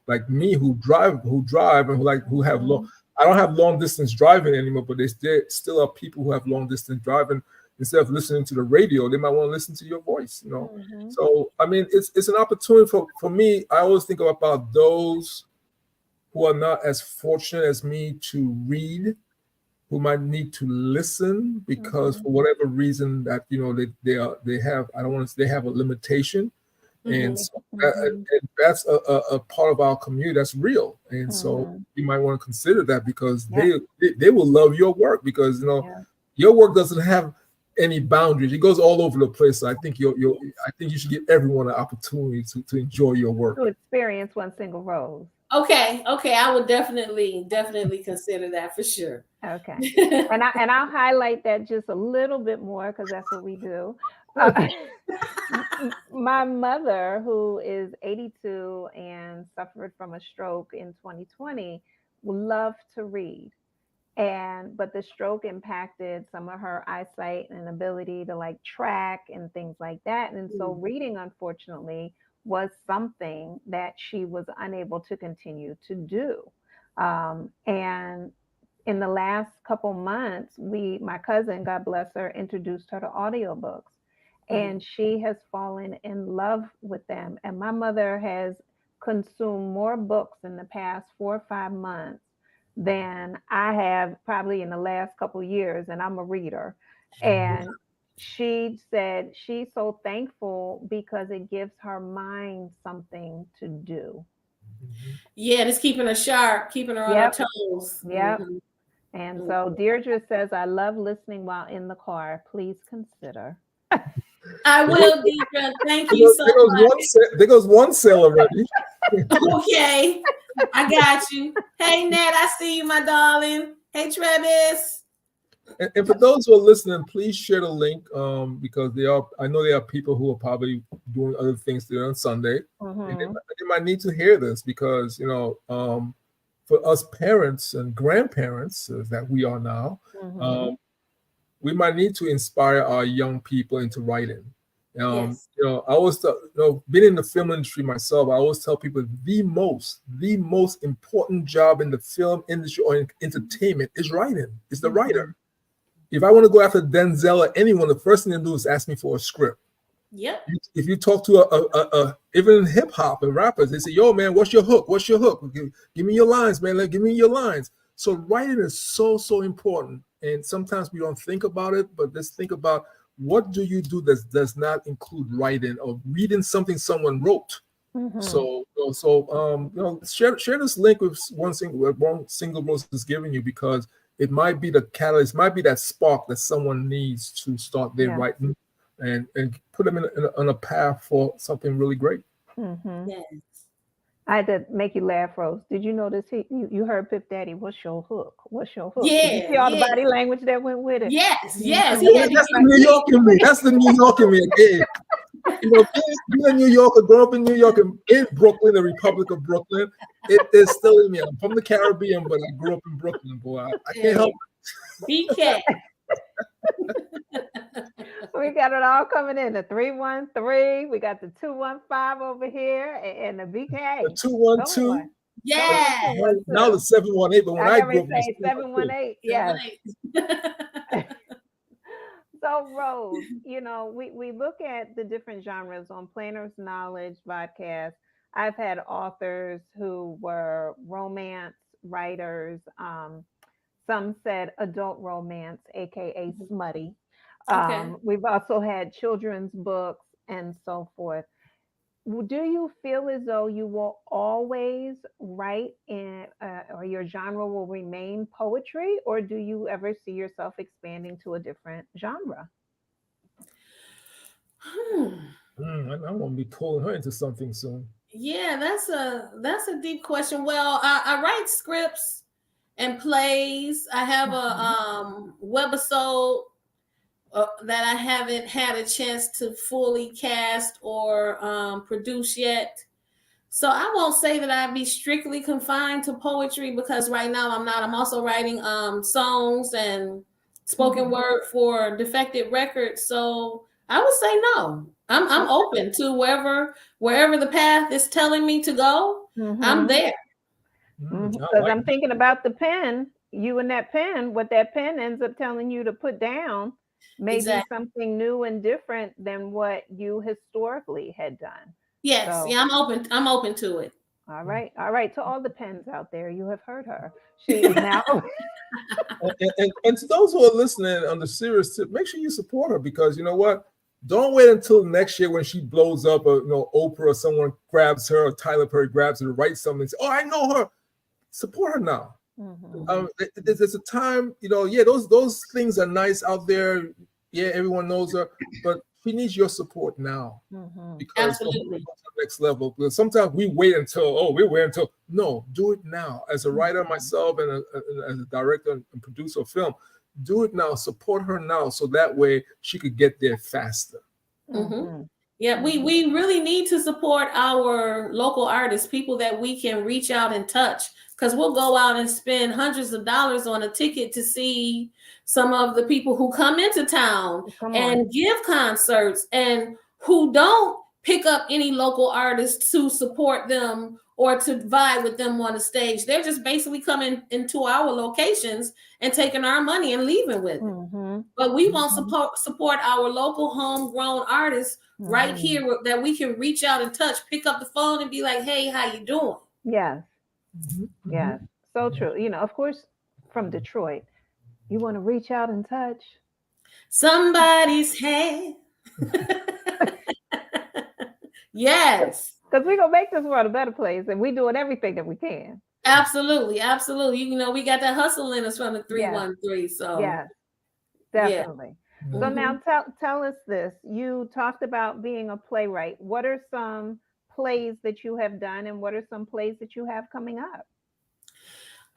like me who drive and who have long. mhm, I don't have long distance driving anymore, but there still are people who have long distance driving. Instead of listening to the radio, they might want to listen to your voice. mhm, So I mean, it's an opportunity for me. I always think about those who are not as fortunate as me to read, who might need to listen because mhm. for whatever reason that they have, I don't want to say they have a limitation, and Mhm. so Mhm, and that's a part of our community that's real, and so mhm. you might want to consider that because Yep, they will love your work because yeah. your work doesn't have any boundaries. It goes all over the place. So I think you should give everyone an opportunity to enjoy your work. To experience one single rose. Okay. I would definitely consider that for sure. Okay. And I'll highlight that just a little bit more because that's what we do. Uh, my mother, who is 82 and suffered from a stroke in 2020, loved to read. But the stroke impacted some of her eyesight and ability to like track and things like that. And so Mm. reading, unfortunately, was something that she was unable to continue to do. And in the last couple months, my cousin, God bless her, introduced her to audiobooks, Mhm. and she has fallen in love with them. And my mother has consumed more books in the past 4 or 5 months than I have probably in the last couple years, and I'm a reader. And she said she's so thankful because it gives her mind something to do. Yeah, and it's keeping her sharp, keeping her on her Yep, toes. yep. Mhm. And Mhm. so Deirdre says, I love listening while in the car. Please consider. I will, Deidre. Thank you so much. There goes one sale already. Okay, I got you. Hey, Nat, I see you, my darling. Hey, Travis. And for those who are listening, please share the link because I know there are people who are probably doing other things today on Sunday, and Hmm. they might need to hear this because for us parents and grandparents that we are now, Hmm. um, we might need to inspire our young people into writing. Yes. I always tell, being in the film industry myself, I always tell people the most important job in the film industry or in entertainment is writing. Is the writer. Hmm. If I want to go after Denzel or anyone, the first thing they do is ask me for a script. Yep. If you talk to even in hip hop and rappers, they say, "Yo, man, what's your hook? What's your hook? Give me your lines, man. Give me your lines." So writing is so important, and sometimes we don't think about it, but let's think about what do you do that does not include writing or reading something someone wrote. Hmm. So share this link with one single rose is giving you because it might be the catalyst, might be that spark that someone needs to start their Yeah. writing and put them on a path for something really great. Hmm. Yes. I had to make you laugh, Rose. Did you notice you heard Pip Daddy? What's your hook? What's your hook? Did you Yeah. see all the Yeah. body language that went with it? Yes. Yes. He had to That's get the New deep. York in me. That's the New York in me again. Being a New Yorker, growing up in New York and in Brooklyn, the Republic of Brooklyn, it is still in me. I'm from the Caribbean, but I grew up in Brooklyn, boy. I can't help Hey, BK. We got it all coming in. The 313. We got the 215 over here, and the the BK. Come on. 212. Come on, Yes. Now the 212. 718, but when I I got grew to up, it was say 712. 718. Seven, Yes. eight. So, Rose, we look at the different genres on Planners Knowledge podcast. I've had authors who were romance writers. Some said adult romance, aka smutty. Okay. We've also had children's books and so forth. Do you feel as though you will always write in, or your genre will remain poetry, or do you ever see yourself expanding to a different genre? Hmm. I'm gonna be pulling her into something soon. Yeah, that's a deep question. Well, I write scripts and plays. I have a Mhm. webisode that I haven't had a chance to fully cast or produce yet. So I won't say that I'd be strictly confined to poetry because right now I'm not. I'm also writing songs and spoken Mhm. word for Defected Records. So I would say no. I'm open to wherever the path is telling me to go. I'm Mhm. there. I Because like I'm thinking about the pen, you and that pen, what that pen ends up telling you to put down may be Exactly. something new and different than what you historically had done. Yes. So, Yeah, I'm open. I'm open to it. all right, all right. To all the pens out there, you have heard her. She is now. and to those who are listening on the serious tip, make sure you support her because you know what? Don't wait until next year when she blows up, or Oprah or someone grabs her, or Tyler Perry grabs her to write something and say, "Oh, I know her." Support her now. Mhm. Mhm. There's a time, yeah, those things are nice out there. Yeah, everyone knows her, but she needs your support now Mhm. because for her to go to Absolutely. the next level. Because sometimes we wait until no, do it now. As a writer myself and as a director and producer of film, do it now. Support her now, so that way she could get there faster. Mhm. Mhm. Yeah, we Mhm. we really need to support our local artists, people that we can reach out and touch, because we'll go out and spend hundreds of dollars on a ticket to see some of the people who come into town Come on. and give concerts and who don't pick up any local artists to support them or to vibe with them on the stage. They're just basically coming into our locations and taking our money and leaving with it. Mhm. But we won't Mhm. support our local homegrown artists right Mhm. here that we can reach out and touch, pick up the phone and be like, "Hey, how you doing?" Yes. Mhm. Yes. Mhm. So true. Of course, from Detroit, you want to reach out and touch. Somebody's hand. Yes, Because we're going to make this world a better place and we're doing everything that we can. absolutely, absolutely. We got that hustle in us from the Yes. 313. So Yes. yeah. Definitely. So Mhm. now Hmm. tell us this. You talked about being a playwright. What are some plays that you have done and what are some plays that you have coming up?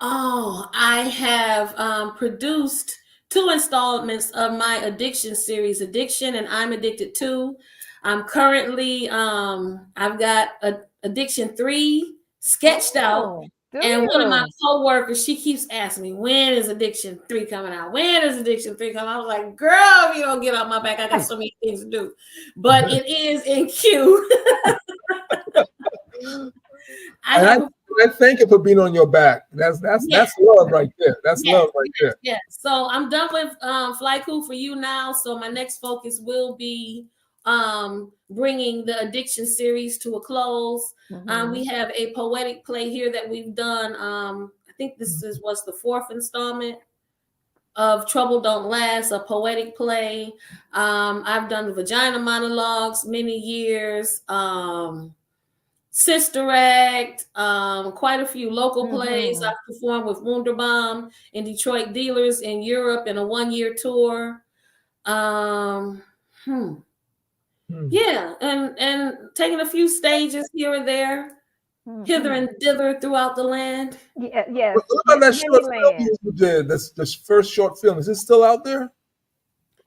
Oh, I have produced two installments of my addiction series, Addiction and I'm Addicted Too. I'm currently, I've got Addiction 3 sketched out. Oh, do And one of my you? coworkers, she keeps asking me, when is Addiction 3 coming out? When is Addiction 3 coming out? I was like, girl, if you don't get off my back, I got so many things to do. But it is in queue. I And have, I thank you for being on your back. yeah. That's love right there. That's Yes, love right yes, there. yes. So I'm done with Flyku for you now. So my next focus will be bringing the addiction series to a close. We Hmm. have a poetic play here that we've done. I think this is was the fourth installment of Trouble Don't Last, a poetic play. I've done the vagina monologues many years. Sister Act, quite a few local plays. Hmm. I've performed with Wunderbaum and Detroit Dealers in Europe in a 1 year tour. Um, hmm, Hmm. yeah, and taking a few stages here and there, hither Hmm. and thither throughout the land. Yeah, yes. What about that Many short film land. you did? This first short film. Is it still out there?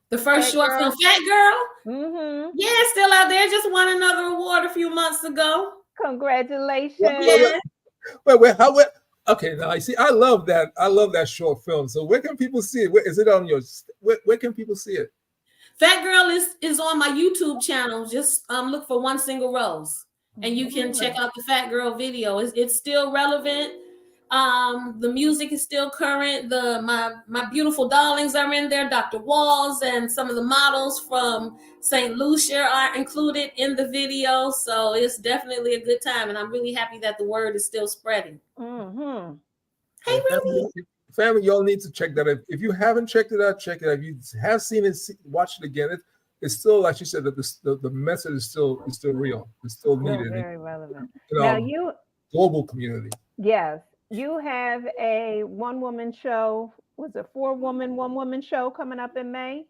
The first That short film, girl. Fat Girl, Hmm. yeah, it's still out there. Just won another award a few months ago. Wait, wait, Congratulations. Yeah. how? Okay, now I see. I love that. I love that short film. So where can people see it? Is it on your? Where can people see it? Fat Girl is on my YouTube channel. Just look for One Single Rose, and you can check Mhm. out the Fat Girl video. It's still relevant. The music is still current. My beautiful darlings are in there. Dr. Walls and some of the models from St. Lucia are included in the video. So it's definitely a good time, and I'm really happy that the word is still spreading. Mm-hmm. Hey, Ruby. Family, y'all need to check that out. If you haven't checked it out, check it out. If you have seen it, watch it again. It's still, like she said, that the message is still real. It's still needed Very relevant. in Now our global community. yes, you have a one-woman show. Was it 4-woman, one-woman show coming up in May?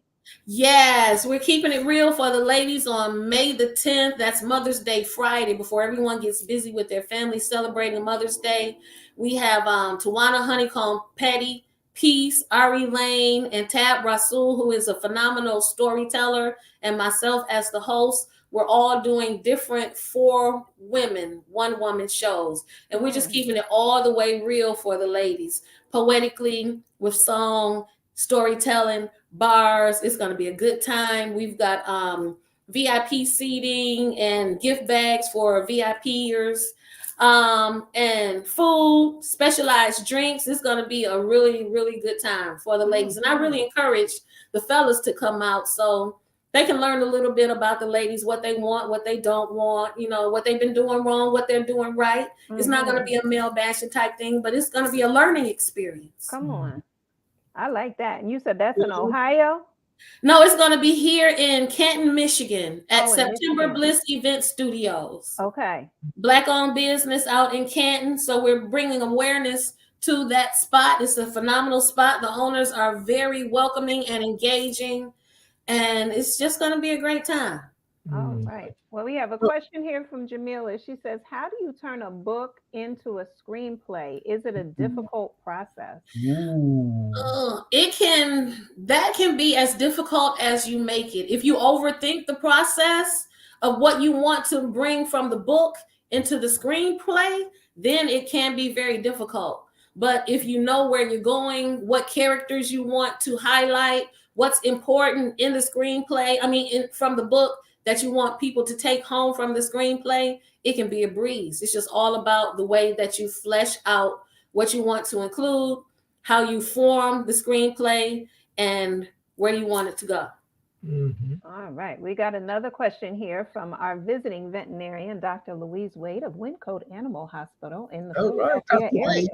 Yes, we're keeping it real for the ladies on May the 10th. That's Mother's Day Friday, before everyone gets busy with their family celebrating Mother's Day. We have Tawana Honeycomb Petty, Peace, Ari Lane, and Tab Rasul, who is a phenomenal storyteller, and myself as the host. We're all doing different 4-women, one-woman shows. And we're just keeping it all the way real for the ladies. Poetically, with song, storytelling, bars. It's going to be a good time. We've got VIP seating and gift bags for VIPers, and food, specialized drinks. It's going to be a really, really good time for the ladies. And I really encourage the fellas to come out so they can learn a little bit about the ladies, what they want, what they don't want, what they've been doing wrong, what they're doing right. It's not going to be a male bashing type thing, but it's going to be a learning experience. Come on. I like that. And you said that's in Ohio? No, it's going to be here in Canton, Michigan at September Bliss Event Studios. Okay. Black-owned business out in Canton. So we're bringing awareness to that spot. It's a phenomenal spot. The owners are very welcoming and engaging, and it's just going to be a great time. All right. Well, we have a question here from Jamila. She says, how do you turn a book into a screenplay? Is it a difficult process? That can be as difficult as you make it. If you overthink the process of what you want to bring from the book into the screenplay, then it can be very difficult. But if you know where you're going, what characters you want to highlight, what's important in the screenplay, from the book, that you want people to take home from the screenplay, it can be a breeze. It's just all about the way that you flesh out what you want to include, how you form the screenplay, and where you want it to go. All right. We got another question here from our visiting veterinarian, Dr. Louise Wade of Wyncote Animal Hospital in the Philadelphia area.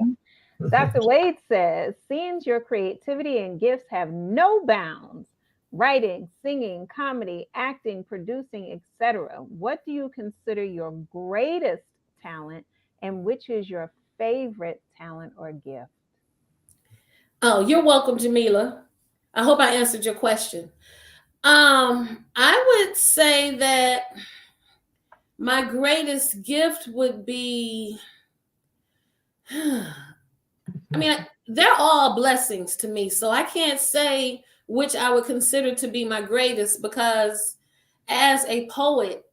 Dr. Wade says, seems your creativity and gifts have no bounds. Writing, singing, comedy, acting, producing, etc. What do you consider your greatest talent, and which is your favorite talent or gift? Oh, you're welcome, Jamila. I hope I answered your question. I would say that my greatest gift would be, they're all blessings to me. So I can't say which I would consider to be my greatest, because as a poet,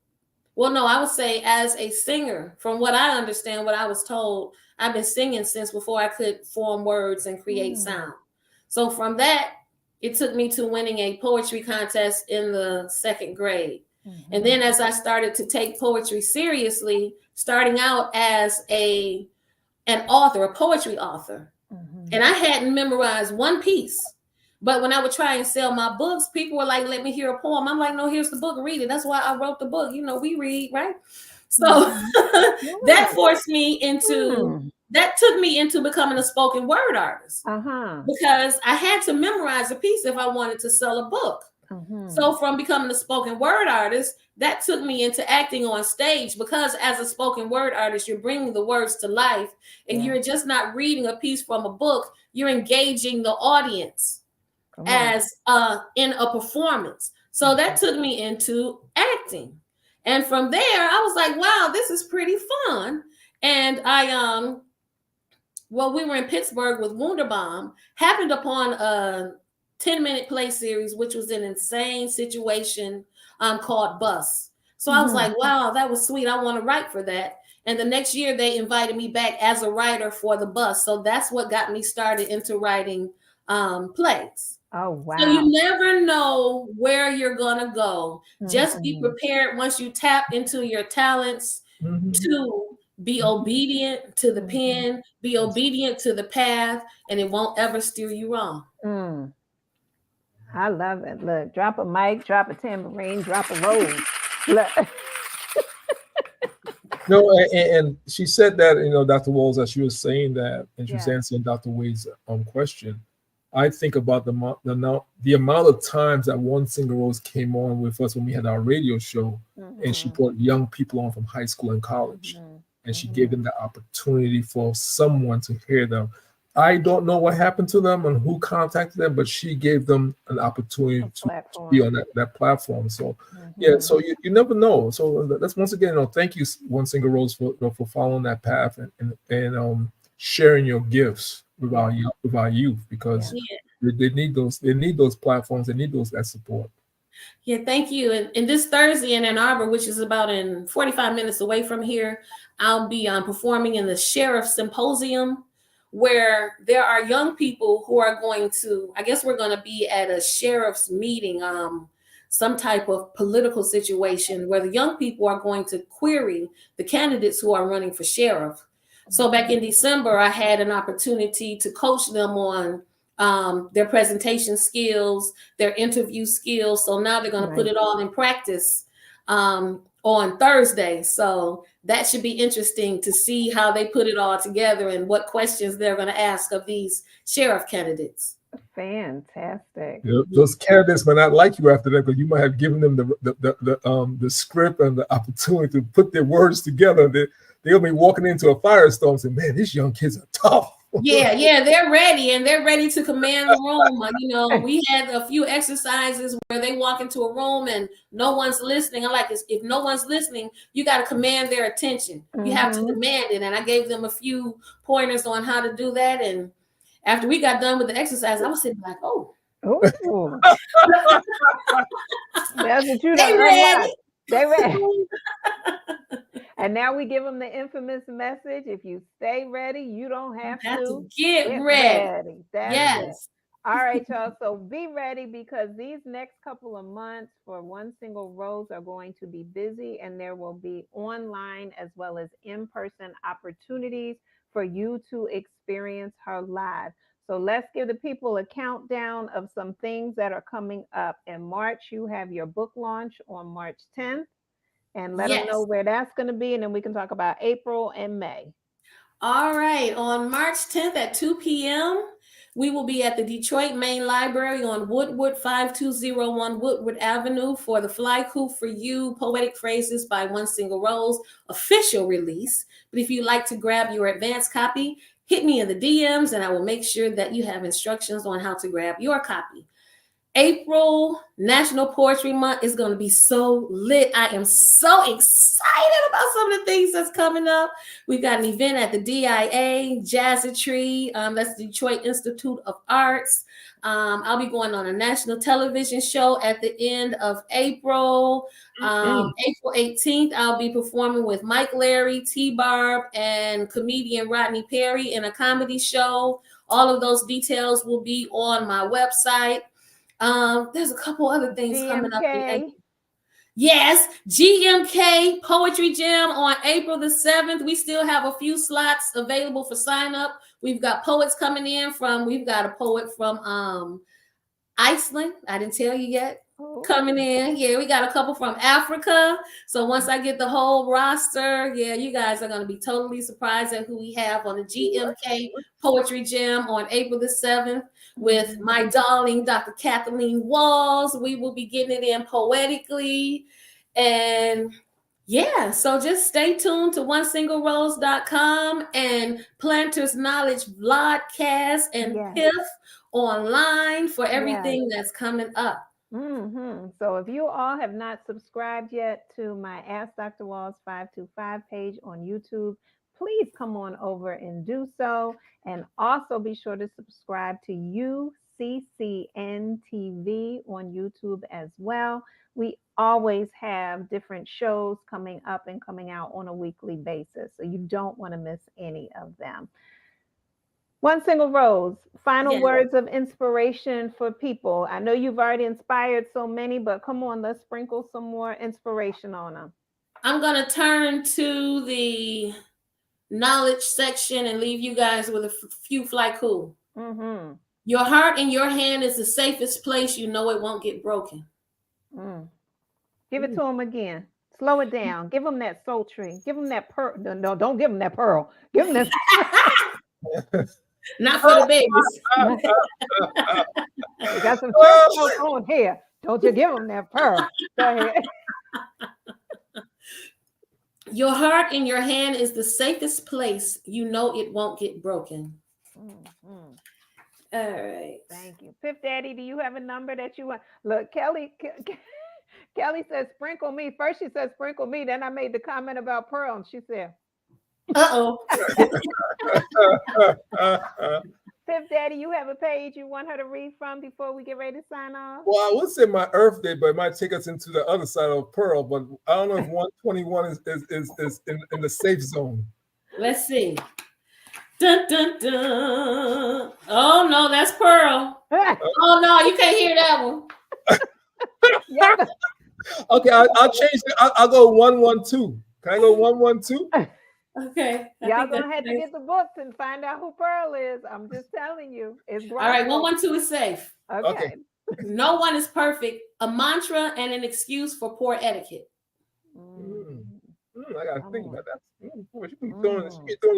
I would say as a singer, from what I understand, what I was told, I've been singing since before I could form words and create sound. So from that, it took me to winning a poetry contest in the 2nd grade. And then as I started to take poetry seriously, starting out as an author, a poetry author, and I hadn't memorized one piece. But when I would try and sell my books, people were like, let me hear a poem. I'm like, no, here's the book, read it. That's why I wrote the book. We read, right? So that forced me into, that took me into becoming a spoken word artist, because I had to memorize a piece if I wanted to sell a book. So from becoming a spoken word artist, that took me into acting on stage, because as a spoken word artist, you're bringing the words to life, and you're just not reading a piece from a book. You're engaging the audience as in a performance. So that took me into acting. And from there, I was like, wow, this is pretty fun. And we were in Pittsburgh with Wunderbaum, happened upon a 10-minute play series, which was an insane situation called Bus. So I was like, wow, that was sweet. I want to write for that. And the next year they invited me back as a writer for the Bus. So that's what got me started into writing plays. Oh, wow. So you never know where you're going to go. Just be prepared once you tap into your talents to Be obedient to the Mhm. pen, be obedient to the path, and it won't ever steer you wrong. Mm, I love it. Look, drop a mic, drop a tambourine, drop a rose. Look. No, and she said that, Dr. Walls, as she was saying that, and she was Yeah. answering Dr. Wade's question. I think about the amount of times that One Single Rose came on with us when we had our radio show, and she Mhm. brought young people on from high school and college, Mhm. and she gave Mhm. them the opportunity for someone to hear them. I don't know what happened to them and who contacted them, but she gave them an A opportunity to be platform. on that platform. So yeah, Mhm. so you never know. So that's once again, thank you, One Single Rose, for following that path and sharing your gifts with Yeah. our youth, Yeah. because Yeah. they need those platforms, they need that support. Yeah, thank you. And this Thursday in Ann Arbor, which is about in 45 minutes away from here, I'll be performing in the Sheriff Symposium, where there are young people who are going to, I guess we're going to be at a sheriff's meeting, some type of political situation where the young people are going to query the candidates who are running for sheriff. So back in December, I had an opportunity to coach them on their presentation skills, their interview skills. So now they're going to put Nice. it all in practice on Thursday. So that should be interesting to see how they put it all together and what questions they're going to ask of these sheriff candidates. Fantastic. Those candidates might not like you after that, because you might have given them the script and the opportunity to put their words together. They'll be walking into a firestorm saying, "Man, these young kids are tough." Yeah, they're ready and they're ready to command the room. We had a few exercises where they walk into a room and no one's listening. I'm like, if no one's listening, you got to command their attention. You have to Mhm. demand it. And I gave them a few pointers on how to do that. And after we got done with the exercise, I was sitting like, oh, Ooh, that's what you they done ready. unlocked. They ready. And now we give them the infamous message: if you stay ready, you don't You have have to to get get ready. ready. That's it. Yes. All right, y'all. So be ready, because these next couple of months for One Single Rose are going to be busy, and there will be online as well as in person opportunities for you to experience her live. So let's give the people a countdown of some things that are coming up. In March, you have your book launch on March 10th, and let them know Yes. where that's going to be, and then we can talk about April and May. All right. On March 10th at 2 p.m., we will be at the Detroit Main Library on Woodward 5201 Woodward Avenue for the Flyku for You Poetic Phrases by One Single Rose official release. But if you'd like to grab your advance copy, hit me in the DMs and I will make sure that you have instructions on how to grab your copy. April, National Poetry Month, is going to be so lit. I am so excited about some of the things that's coming up. We've got an event at the DIA, Jazzatry. That's the Detroit Institute of Arts. I'll be going on a national television show at the end of April. April 18th, I'll be performing with Mike Larry, T-Barb, and comedian Rodney Perry in a comedy show. All of those details will be on my website. There's a couple other things coming up in GMK. April. Yes, GMK Poetry Jam on April the 7th. We still have a few slots available for sign up. We've got poets coming in we've got a poet from Iceland. I didn't tell you yet. Oh, Coming in. Yeah, we got a couple from Africa. So once I get the whole roster, yeah, you guys are going to be totally surprised at who we have on the GMK Poetry Jam on April the 7th with mhm. my darling Dr. Kathleen Walls. We will be getting it in poetically. And yeah, so just stay tuned to onesinglerose.com and Planters Knowledge Vodcast and Yes. PIF online for Yes. everything that's coming up. So if you all have not subscribed yet to my Ask Dr. Walls 525 page on YouTube, please come on over and do so. And also be sure to subscribe to UCCN TV on YouTube as well. We always have different shows coming up and coming out on a weekly basis, so you don't want to miss any of them. One Single Rose, final Yeah. words of inspiration for people. I know you've already inspired so many, but come on, let's sprinkle some more inspiration on them. I'm going to turn to the knowledge section and leave you guys with a few Flyku. Mm-hmm. Your heart in your hand is the safest place. You know it won't get broken. Mm. Give it to him again. Slow it down. Give him that sultry. Give him that pearl. No, don't give him that pearl. Give him this. Not for the babies. We got some church folks on here. Don't you give him that pearl. Go ahead. Your heart in your hand is the safest place. You know it won't get broken. Mm-hmm. All right. Thank you. Fifth Daddy, do you have a number that you want? Look, Kelly says, sprinkle me. First she said, sprinkle me. Then I made the comment about pearl. And she said, Uh-oh. Fifth Daddy, you have a page you want her to read from before we get ready to sign off? Well, I would say my Earth Day, but it might take us into the other side of Pearl. But I don't know if 121 is in the safe zone. Let's see. Dun, dun, dun. Oh, no, that's Pearl. Oh, no, you can't hear that one. Yeah. Okay, I'll change it. I'll go 112. Can I go 112? Okay. Y'all gonna have to get the books and find out who Pearl is. I'm just telling you. It's All right, 112 is safe. Okay. No one is perfect. A mantra and an excuse for poor etiquette. I gotta think about that. Boy, she be throwing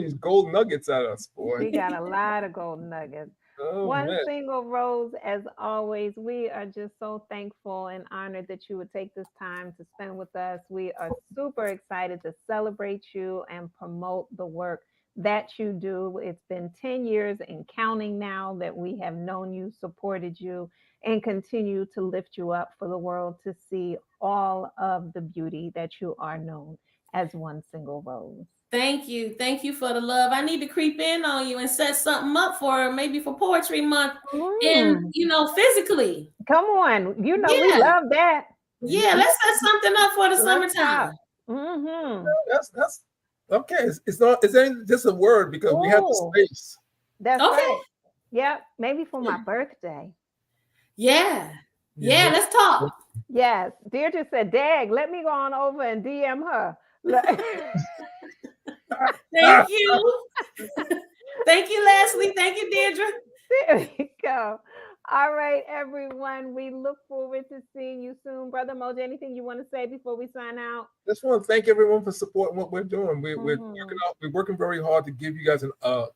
these gold nuggets at us, boy. We got a lot of gold nuggets. Oh, One man. single rose, as always. We are just so thankful and honored that you would take this time to spend with us. We are super excited to celebrate you and promote the work that you do. It's been 10 years and counting now that we have known you, supported you, and continue to lift you up for the world to see all of the beauty that you are known as one single rose. Thank you. Thank you for the love. I need to creep in on you and set something up for maybe for Poetry Month and, physically. Come on. We love that. Yeah, let's set something up for the summertime. Mm-hmm. That's okay. It's ain't just a word because we have the space. That's right. Yeah, maybe for my birthday. Yeah. Yeah, let's talk. Yes. Deirdre said, Dag, let me go on over and DM her. Thank you. Thank you, Leslie. Thank you, Deirdre. There you go. All right, everyone. We look forward to seeing you soon. Brother Mojo, anything you want to say before we sign out? Just want to thank everyone for supporting what we're doing. We're working very hard to give you guys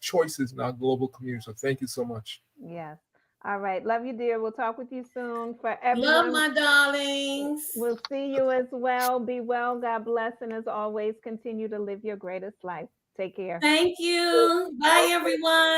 choices in our global community. So thank you so much. Yes. All right. Love you, dear. We'll talk with you soon. For everyone, love my darlings. We'll see you as well. Be well. God bless. And as always, continue to live your greatest life. Take care. Thank you. Bye, everyone.